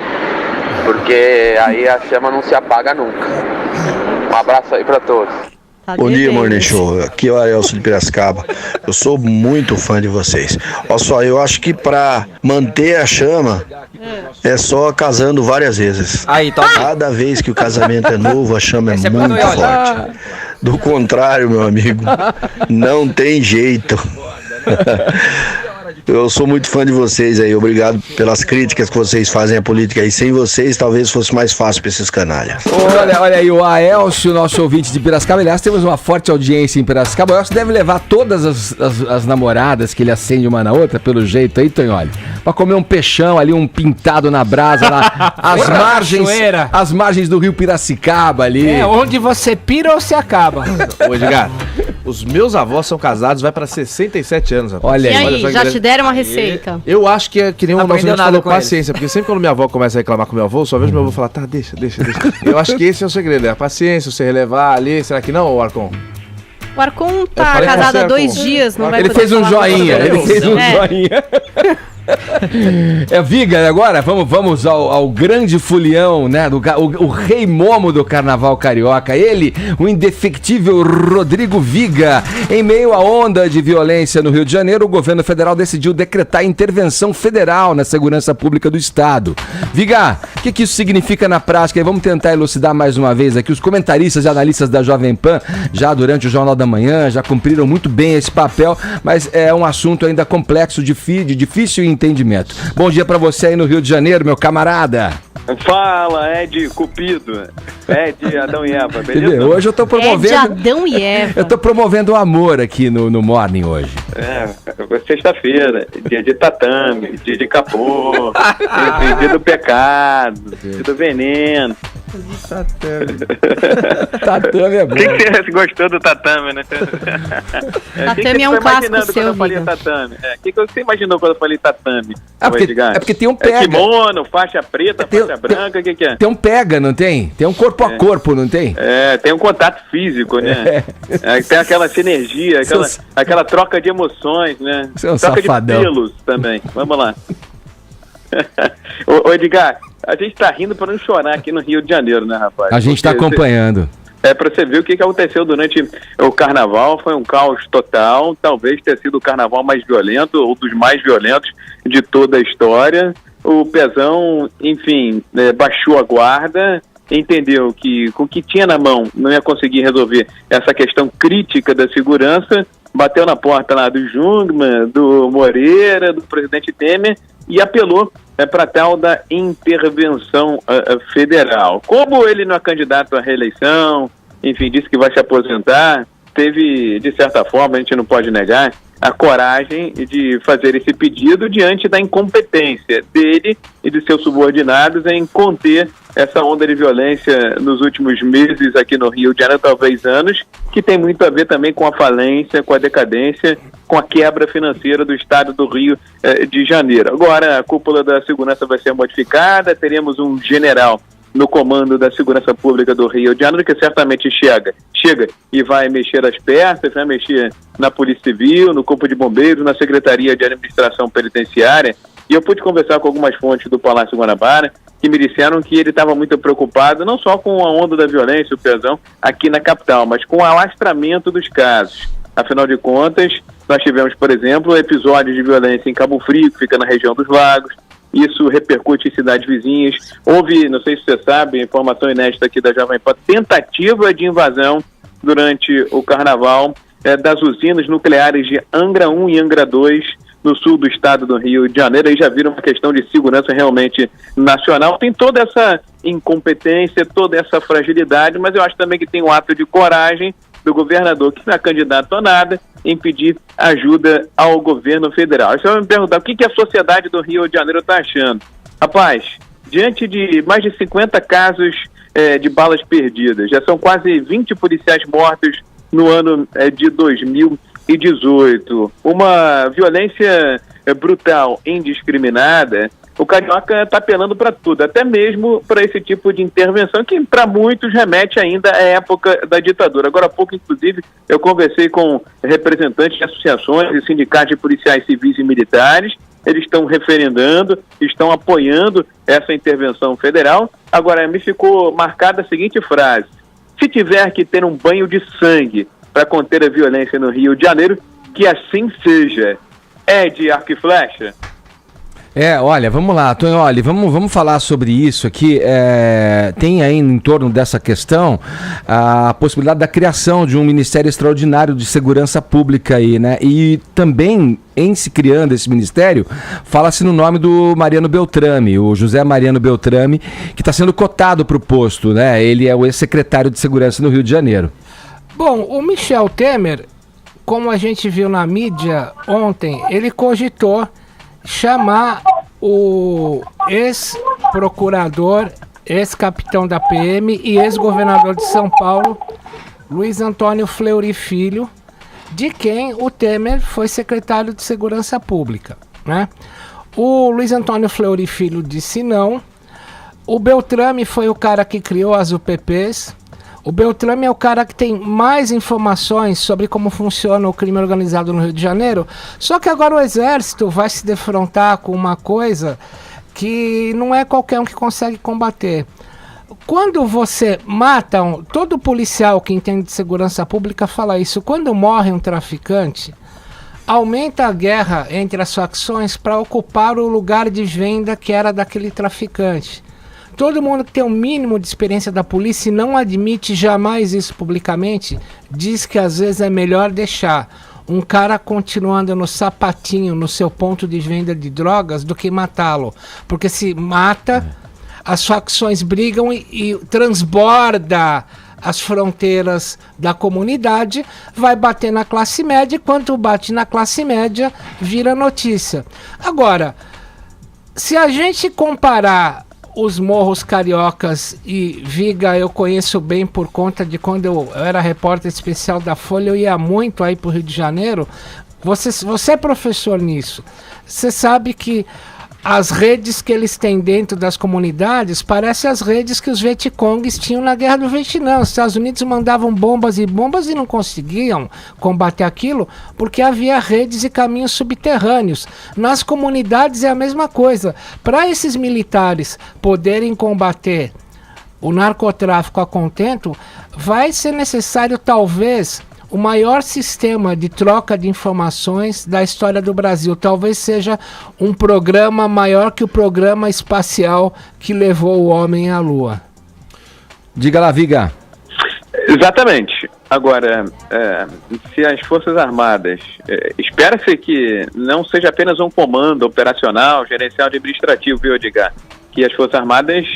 S17: Porque aí a chama não se apaga nunca. Um abraço aí pra todos.
S18: Bom dia, Morning Show. Aqui é o Arielso de Piracicaba. Eu sou muito fã de vocês. Olha só, eu acho que para manter a chama, é só casando várias vezes.
S6: Aí, tá.
S18: Cada vez que o casamento é novo, a chama é muito forte. Do contrário, meu amigo, não tem jeito. Eu sou muito fã de vocês aí, obrigado pelas críticas que vocês fazem à política aí. Sem vocês, talvez fosse mais fácil pra esses canalhas.
S1: Olha aí, o Aelcio, nosso ouvinte de Piracicaba. Aliás, temos uma forte audiência em Piracicaba. O Aelcio deve levar todas as namoradas que ele acende uma na outra, pelo jeito aí, Tonholi, pra comer um peixão ali, um pintado na brasa lá, as margens do rio Piracicaba ali.
S5: É, onde você pira ou se acaba.
S8: Ô, Edgar, os meus avós são casados, vai pra 67 anos. Rapaz.
S1: Olha aí.
S2: E aí, já te deram uma receita?
S8: Eu acho que é que nem o nosso ouvinte falou, paciência. Porque sempre quando minha avó começa a reclamar com meu avô, só vejo meu avô falar, tá, deixa. Eu acho que esse é o segredo, é a paciência, você relevar ali. Será que não, Arcon?
S2: O Arcon tá casado há 2 dias, não vai
S1: ele
S2: poder
S1: fez um joinha, ele fez um joinha. Viga, agora vamos ao grande folião, né? O rei momo do carnaval carioca. Ele, o indefectível Rodrigo Viga. Em meio à onda de violência no Rio de Janeiro, o governo federal decidiu decretar intervenção federal na segurança pública do estado. Viga, o que isso significa na prática? E vamos tentar elucidar mais uma vez aqui. Os comentaristas e analistas da Jovem Pan, já durante o Jornal da Manhã, já cumpriram muito bem esse papel, mas é um assunto ainda complexo, de difícil entendimento. Bom dia pra você aí no Rio de Janeiro, meu camarada.
S19: Fala, Ed Cupido. Ed Adão e Eva, beleza?
S1: Hoje eu tô promovendo...
S2: Ed Adão e Eva.
S1: Eu tô promovendo o amor aqui no Morning hoje.
S19: Sexta-feira, dia de tatame, dia de capô, dia do pecado, dia do veneno.
S1: Tatame é bom.
S19: O que você gostou do tatame, né?
S2: Tatame é um clássico seu,
S19: quando eu falei tatame? O que você imaginou quando eu falei tatame?
S1: É porque tem um pega.
S19: Kimono, faixa preta, faixa branca, o que é?
S1: Tem um pega, não tem? Tem um corpo a corpo, não tem?
S19: Tem um contato físico, né? Tem aquela sinergia, aquela troca de emoções, né?
S1: Você é um
S19: troca
S1: safadão.
S19: de pelos também. Vamos lá. Ô Edgar, a gente tá rindo pra não chorar aqui no Rio de Janeiro, né, rapaz?
S1: A gente tá acompanhando.
S19: Pra você ver o que aconteceu durante o carnaval, foi um caos total, talvez tenha sido o carnaval mais violento, ou dos mais violentos de toda a história. O Pezão, enfim, baixou a guarda, entendeu que com o que tinha na mão não ia conseguir resolver essa questão crítica da segurança, bateu na porta lá do Jungmann, do Moreira, do presidente Temer, e apelou para tal da intervenção federal. Como ele não é candidato à reeleição, enfim, disse que vai se aposentar, teve, de certa forma, a gente não pode negar, a coragem de fazer esse pedido diante da incompetência dele e de seus subordinados em conter essa onda de violência nos últimos meses aqui no Rio de Janeiro, talvez anos, que tem muito a ver também com a falência, com a decadência, com a quebra financeira do estado do Rio de Janeiro. Agora a cúpula da segurança vai ser modificada, teremos um general no comando da segurança pública do Rio de Janeiro, que certamente chega e vai mexer as peças, vai mexer na Polícia Civil, no Corpo de Bombeiros, na Secretaria de Administração Penitenciária. E eu pude conversar com algumas fontes do Palácio Guanabara que me disseram que ele estava muito preocupado não só com a onda da violência, o Pezão, aqui na capital, mas com o alastramento dos casos. Afinal de contas, nós tivemos, por exemplo, episódios de violência em Cabo Frio, que fica na região dos Lagos. Isso repercute em cidades vizinhas. Houve, não sei se você sabe, informação inédita aqui da Jovem Pan, tentativa de invasão durante o carnaval das usinas nucleares de Angra 1 e Angra 2, no sul do estado do Rio de Janeiro. Aí já viram uma questão de segurança realmente nacional. Tem toda essa incompetência, toda essa fragilidade, mas eu acho também que tem um ato de coragem do governador, que não é candidato a nada, em pedir ajuda ao governo federal. Você vai me perguntar o que a sociedade do Rio de Janeiro está achando. Rapaz, diante de mais de 50 casos de balas perdidas, já são quase 20 policiais mortos no ano de 2018, uma violência brutal, indiscriminada, o Carioca está apelando para tudo, até mesmo para esse tipo de intervenção que para muitos remete ainda à época da ditadura. Agora há pouco, inclusive, eu conversei com representantes de associações e sindicatos de policiais civis e militares. Eles estão referendando, estão apoiando essa intervenção federal. Agora, me ficou marcada a seguinte frase: se tiver que ter um banho de sangue para conter a violência no Rio de Janeiro, que assim seja. É de arco e flecha?
S1: Olha, vamos lá, Tonholi, vamos falar sobre isso aqui. Tem aí em torno dessa questão a possibilidade da criação de um Ministério Extraordinário de Segurança Pública aí, né? E também, em se criando esse ministério, fala-se no nome do Mariano Beltrame, o José Mariano Beltrame, que está sendo cotado para o posto, né? Ele é o ex-secretário de Segurança no Rio de Janeiro.
S5: Bom, o Michel Temer, como a gente viu na mídia ontem, ele cogitou chamar o ex-procurador, ex-capitão da PM e ex-governador de São Paulo, Luiz Antônio Fleury Filho, de quem o Temer foi secretário de Segurança Pública, né? O Luiz Antônio Fleury Filho disse não. O Beltrame foi o cara que criou as UPPs. O Beltrame é o cara que tem mais informações sobre como funciona o crime organizado no Rio de Janeiro. Só que agora o Exército vai se defrontar com uma coisa que não é qualquer um que consegue combater. Quando você mata todo policial que entende de segurança pública fala isso. Quando morre um traficante, aumenta a guerra entre as facções para ocupar o lugar de venda que era daquele traficante. Todo mundo que tem um mínimo de experiência da polícia e não admite jamais isso publicamente, diz que às vezes é melhor deixar um cara continuando no sapatinho, no seu ponto de venda de drogas, do que matá-lo. Porque se mata, as facções brigam e transborda as fronteiras da comunidade, vai bater na classe média, e quando bate na classe média, vira notícia. Agora, se a gente comparar os morros cariocas e Viga, eu conheço bem por conta de quando eu era repórter especial da Folha, eu ia muito aí pro Rio de Janeiro. Você é professor nisso. Você sabe que as redes que eles têm dentro das comunidades parecem as redes que os Vietcongues tinham na Guerra do Vietnã. Os Estados Unidos mandavam bombas e não conseguiam combater aquilo porque havia redes e caminhos subterrâneos. Nas comunidades é a mesma coisa. Para esses militares poderem combater o narcotráfico a contento, vai ser necessário talvez o maior sistema de troca de informações da história do Brasil. Talvez seja um programa maior que o programa espacial que levou o homem à Lua.
S1: Diga lá, Viga.
S19: Exatamente. Agora, se as Forças Armadas, espera-se que não seja apenas um comando operacional, gerencial e administrativo, viu, Edgar? Que as Forças Armadas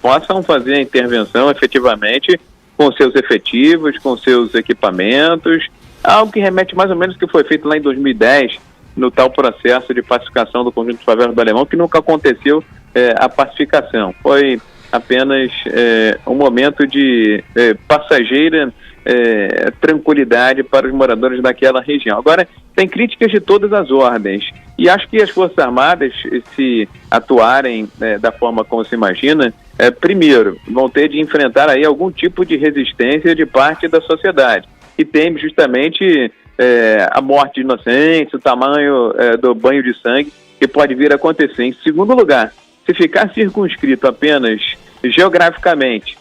S19: possam fazer a intervenção efetivamente com seus efetivos, com seus equipamentos, algo que remete mais ou menos ao que foi feito lá em 2010, no tal processo de pacificação do conjunto de favelas do Alemão, que nunca aconteceu a pacificação. Foi apenas um momento de passageira tranquilidade para os moradores daquela região. Agora, tem críticas de todas as ordens, e acho que as Forças Armadas, se atuarem da forma como se imagina, primeiro, vão ter de enfrentar aí algum tipo de resistência de parte da sociedade, que teme justamente a morte de inocentes, o tamanho do banho de sangue que pode vir a acontecer. Em segundo lugar, se ficar circunscrito apenas geograficamente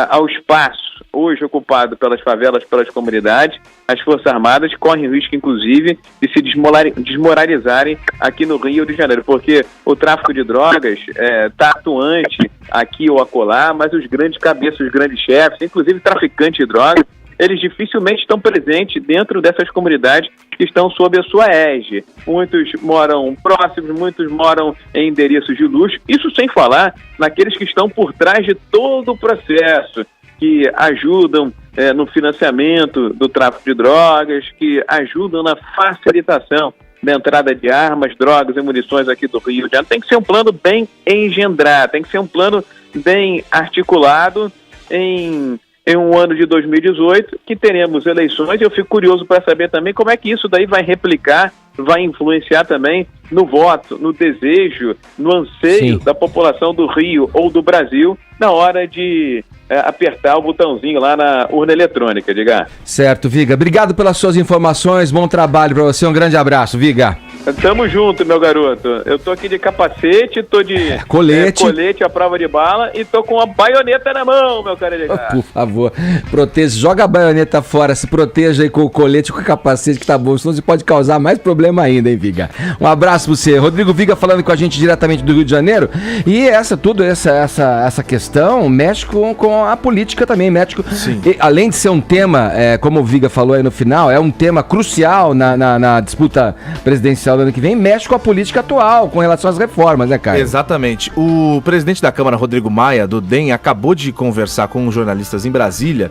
S19: ao espaço hoje ocupado pelas favelas, pelas comunidades, as Forças Armadas correm o risco, inclusive, de se desmoralizarem aqui no Rio de Janeiro, porque o tráfico de drogas está atuante aqui ou acolá, mas os grandes cabeças, os grandes chefes, inclusive traficantes de drogas, eles dificilmente estão presentes dentro dessas comunidades que estão sob a sua égide. Muitos moram próximos, muitos moram em endereços de luxo, isso sem falar naqueles que estão por trás de todo o processo, que ajudam no financiamento do tráfico de drogas, que ajudam na facilitação da entrada de armas, drogas e munições aqui do Rio de Janeiro. Tem que ser um plano bem engendrado, tem que ser um plano bem articulado em um ano de 2018, que teremos eleições, e eu fico curioso para saber também como é que isso daí vai replicar, vai influenciar também no voto, no desejo, no anseio da população do Rio ou do Brasil na hora de apertar o botãozinho lá na urna eletrônica, Edgar.
S1: Certo, Viga. Obrigado pelas suas informações, bom trabalho para você, um grande abraço, Viga.
S19: Tamo junto, meu garoto. Eu tô aqui de capacete, tô de colete à prova de bala e tô com a baioneta na mão, meu cara.
S1: Por favor, joga a baioneta fora, se proteja aí com o colete, com o capacete, que tá bom, senão você pode causar mais problema ainda, hein, Viga? Um abraço pra você. Rodrigo Viga falando com a gente diretamente do Rio de Janeiro. E essa questão mexe com a política também, mexe com, e, além de ser um tema, como o Viga falou aí no final, é um tema crucial na disputa presidencial do ano que vem, mexe com a política atual, com relação às reformas, né, Caio?
S8: Exatamente. O presidente da Câmara, Rodrigo Maia, do DEM, acabou de conversar com jornalistas em Brasília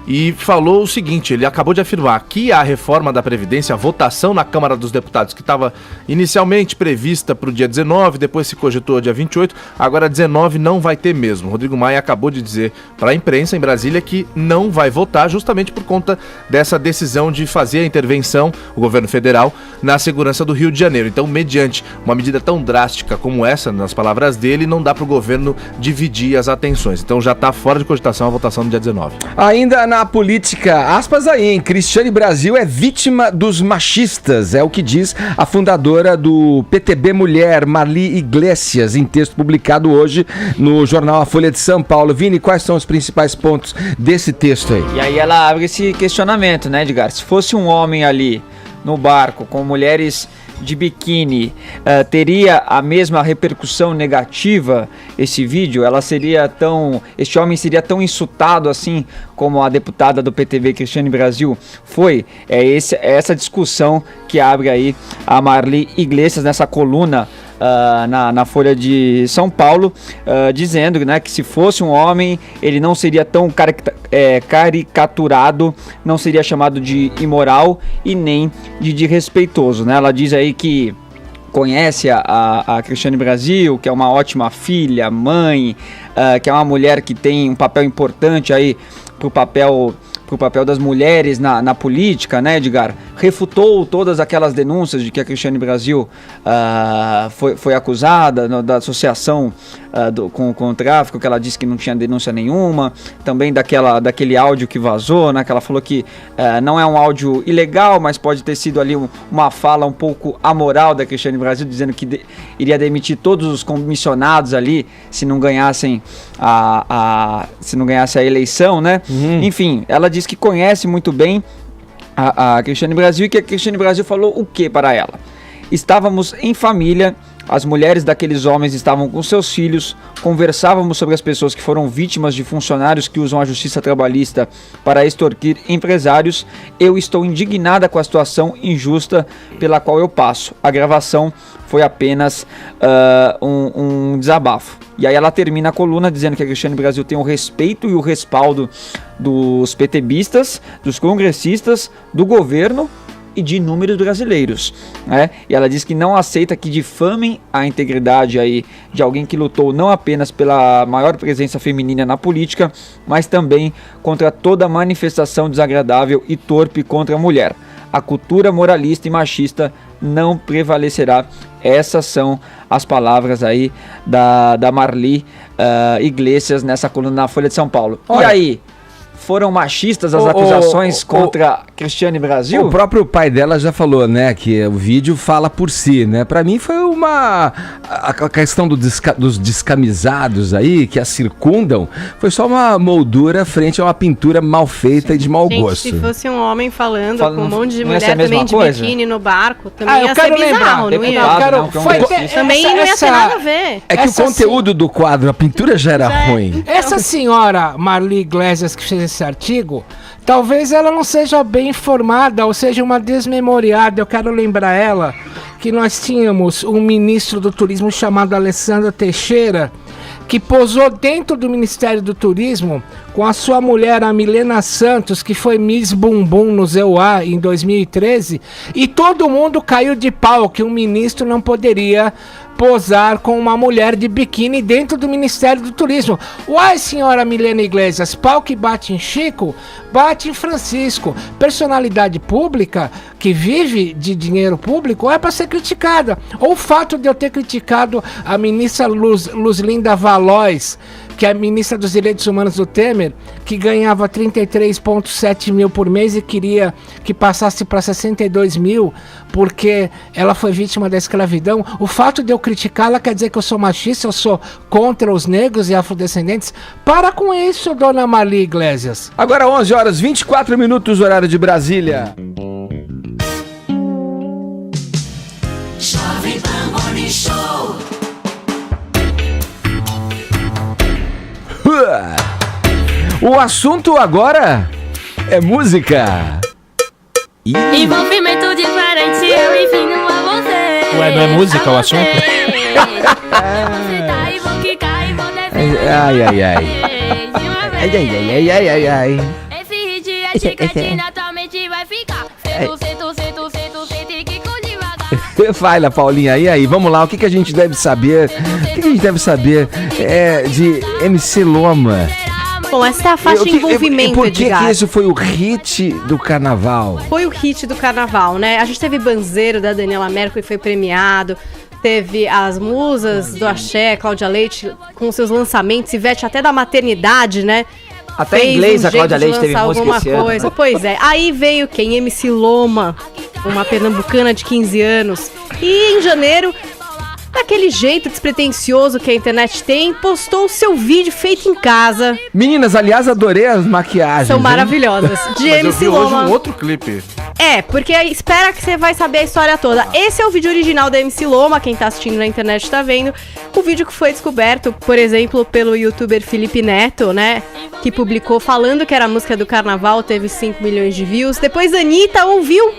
S8: e falou o seguinte, ele acabou de afirmar que a reforma da Previdência, a votação na Câmara dos Deputados, que estava inicialmente prevista para o dia 19, depois se cogitou dia 28, agora 19 não vai ter mesmo. Rodrigo Maia acabou de dizer para a imprensa em Brasília que não vai votar justamente por conta dessa decisão de fazer a intervenção, o governo federal, na segurança do Rio de Janeiro. Então, mediante uma medida tão drástica como essa, nas palavras dele, não dá para o governo dividir as atenções. Então já está fora de cogitação a votação no dia 19.
S1: Ainda na política, aspas aí, hein? Cristiane Brasil é vítima dos machistas, é o que diz a fundadora do PTB Mulher, Marli Iglesias, em texto publicado hoje no jornal A Folha de São Paulo. Vini, quais são os principais pontos desse texto aí?
S6: E aí ela abre esse questionamento, né, Edgar? Se fosse um homem ali no barco com mulheres de biquíni, teria a mesma repercussão negativa esse vídeo? Este homem seria tão insultado assim como a deputada do PTB, Cristiane Brasil, foi? É essa discussão que abre aí a Marli Iglesias nessa coluna na Folha de São Paulo, dizendo, né, que se fosse um homem, ele não seria tão caricaturado, não seria chamado de imoral e nem de desrespeitoso, né? Ela diz aí que conhece a Cristiane Brasil, que é uma ótima filha, mãe, que é uma mulher que tem um papel importante aí pro papel das mulheres na política, né, Edgar? Refutou todas aquelas denúncias de que a Cristiane Brasil foi acusada da associação com o tráfico, que ela disse que não tinha denúncia nenhuma, também daquele áudio que vazou, né, que ela falou que não é um áudio ilegal, mas pode ter sido ali uma fala um pouco amoral da Cristiane Brasil, dizendo que iria demitir todos os comissionados ali se não ganhassem a eleição, né? Enfim, ela diz que conhece muito bem a Cristiane Brasil e que a Cristiane Brasil falou o que para ela? Estávamos em família, as mulheres daqueles homens estavam com seus filhos, conversávamos sobre as pessoas que foram vítimas de funcionários que usam a justiça trabalhista para extorquir empresários. Eu estou indignada com a situação injusta pela qual eu passo. A gravação foi apenas um desabafo. E aí ela termina a coluna dizendo que a Cristiane Brasil tem o respeito e o respaldo dos PTBistas, dos congressistas, do governo e de inúmeros brasileiros, né? E ela diz que não aceita que difamem a integridade aí de alguém que lutou não apenas pela maior presença feminina na política, mas também contra toda manifestação desagradável e torpe contra a mulher. A cultura moralista e machista não prevalecerá. Essas são as palavras aí da Marli Iglesias nessa coluna na Folha de São Paulo. Olha. E aí? Foram machistas as acusações contra Cristiane Brasil?
S1: O próprio pai dela já falou, né, que o vídeo fala por si, né? Pra mim foi a questão dos descamisados aí, que a circundam, foi só uma moldura frente a uma pintura mal feita e de mau gosto.
S2: Se fosse um homem falando com um monte de mulher também de biquíni no barco, também ia ser bizarro, não ia? Também não ia ter nada a ver.
S1: É que o conteúdo do quadro, a pintura já era ruim.
S5: Essa senhora Marli Iglesias que fez esse artigo, talvez ela não seja bem informada ou seja uma desmemoriada. Eu quero lembrar ela que nós tínhamos um ministro do turismo chamado Alessandro Teixeira, que posou dentro do Ministério do Turismo com a sua mulher, a Milena Santos, que foi Miss Bumbum no ZEUA em 2013, e todo mundo caiu de pau que um ministro não poderia posar com uma mulher de biquíni dentro do Ministério do Turismo. Uai, senhora Milena Iglesias, pau que bate em Chico, bate em Francisco. Personalidade pública que vive de dinheiro público é para ser criticada. Ou o fato de eu ter criticado a ministra Luzlinda Valois, que é a ministra dos Direitos Humanos do Temer, que ganhava 33,7 mil por mês e queria que passasse para 62 mil, porque ela foi vítima da escravidão. O fato de eu criticá-la quer dizer que eu sou machista, eu sou contra os negros e afrodescendentes? Para com isso, dona Marli Iglesias.
S1: Agora 11 horas 24 minutos, horário de Brasília.
S10: Jovem Pan Morning Show.
S1: O assunto agora é música.
S20: Envolvimento diferente, eu ensino a você.
S4: Ué, não é música o assunto?
S1: Ai, ai, ai. Ai, ai, ai, ai, ai, ai.
S20: Esse hit é chiclete, naturalmente vai ficar. Sente que com devagar.
S1: Fala, Paulinha, e aí? Vamos lá, o que a gente deve saber? O que a gente deve saber de MC Loma?
S2: Bom, essa é a faixa de envolvimento,
S1: por que isso foi o hit do carnaval?
S2: Foi o hit do carnaval, né? A gente teve Banzeiro, da Daniela Mercury, foi premiado. Teve as musas do axé, Cláudia Leite, com seus lançamentos. Ivete até da maternidade, né?
S6: Até em inglês a Cláudia Leite teve música esse ano, né?
S2: Pois é. Aí veio quem? MC Loma, uma pernambucana de 15 anos. E em janeiro, daquele jeito despretensioso que a internet tem, postou o seu vídeo feito em casa.
S1: Meninas, aliás, adorei as maquiagens.
S2: São maravilhosas. De
S8: Mas
S2: MC
S8: eu vi
S2: Loma.
S8: hoje um outro clipe.
S2: É, porque espera que você vai saber a história toda. Esse é o vídeo original da MC Loma, quem tá assistindo na internet tá vendo. O vídeo que foi descoberto, por exemplo, pelo youtuber Felipe Neto, né? Que publicou falando que era a música do carnaval, teve 5 milhões de views. Depois a Anitta ouviu,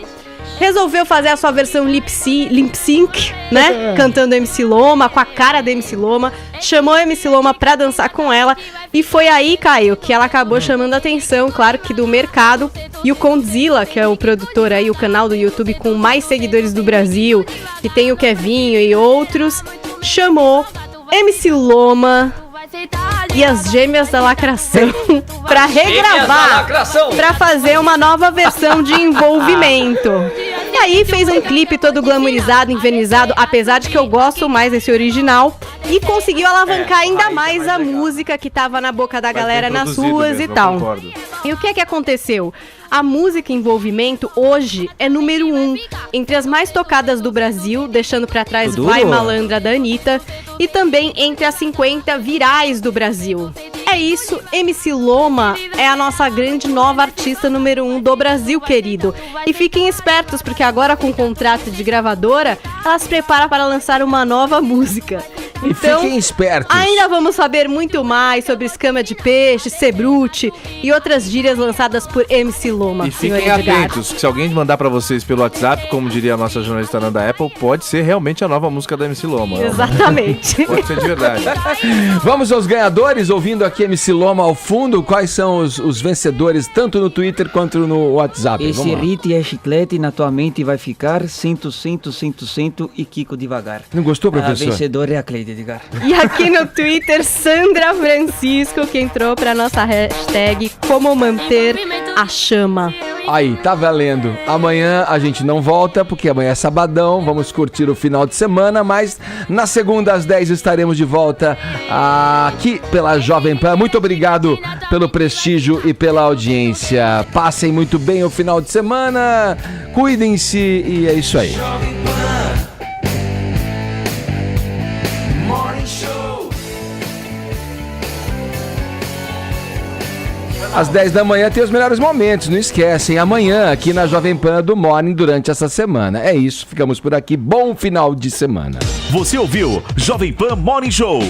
S2: resolveu fazer a sua versão lip sync, né? Cantando MC Loma, com a cara da MC Loma. Chamou a MC Loma pra dançar com ela. E foi aí, Caio, que ela acabou chamando a atenção, claro que do mercado. E o Condzilla, que é o produtor aí, o canal do YouTube com mais seguidores do Brasil, que tem o Kevinho e outros, chamou MC Loma e as Gêmeas da Lacração pra regravar, pra fazer uma nova versão de envolvimento. E aí fez um clipe todo glamourizado, invernizado, apesar de que eu gosto mais desse original, e conseguiu alavancar ainda mais a música que tava na boca da galera nas ruas e tal.
S8: Concordo.
S2: E o que é que aconteceu? A música Envolvimento hoje é número 1 entre as mais tocadas do Brasil, deixando pra trás Vai Malandra da Anitta, e também entre as 50 virais do Brasil. É isso, MC Loma é a nossa grande nova artista número 1 do Brasil, querido. E fiquem espertos, porque agora com o contrato de gravadora, ela se prepara para lançar uma nova música.
S1: E
S2: então,
S1: fiquem espertos.
S2: Ainda vamos saber muito mais sobre escama de peixe, cebrute e outras gírias lançadas por MC Loma.
S8: E fiquem atentos, que se alguém mandar pra vocês pelo WhatsApp, como diria a nossa jornalista Nanda Apple, pode ser realmente a nova música da MC Loma.
S2: Exatamente.
S8: Pode ser de verdade.
S1: Vamos aos ganhadores, ouvindo aqui MC Loma ao fundo. Quais são os vencedores, tanto no Twitter quanto no WhatsApp?
S6: Esse hit é chiclete, na tua mente vai ficar 100, 100 e Kiko devagar.
S1: Não gostou, professor?
S6: A vencedora é a Cleide Edgar.
S2: E aqui no Twitter, Sandra Francisco, que entrou pra nossa hashtag Como Manter a Chama.
S1: Aí, tá valendo. Amanhã a gente não volta, porque amanhã é sabadão, vamos curtir o final de semana, mas na segunda às 10 estaremos de volta aqui pela Jovem Pan. Muito obrigado pelo prestígio e pela audiência. Passem muito bem o final de semana, cuidem-se e é isso aí. Às 10 da manhã tem os melhores momentos, não esquecem. Amanhã aqui na Jovem Pan do Morning durante essa semana. É isso, ficamos por aqui. Bom final de semana.
S21: Você ouviu Jovem Pan Morning Show.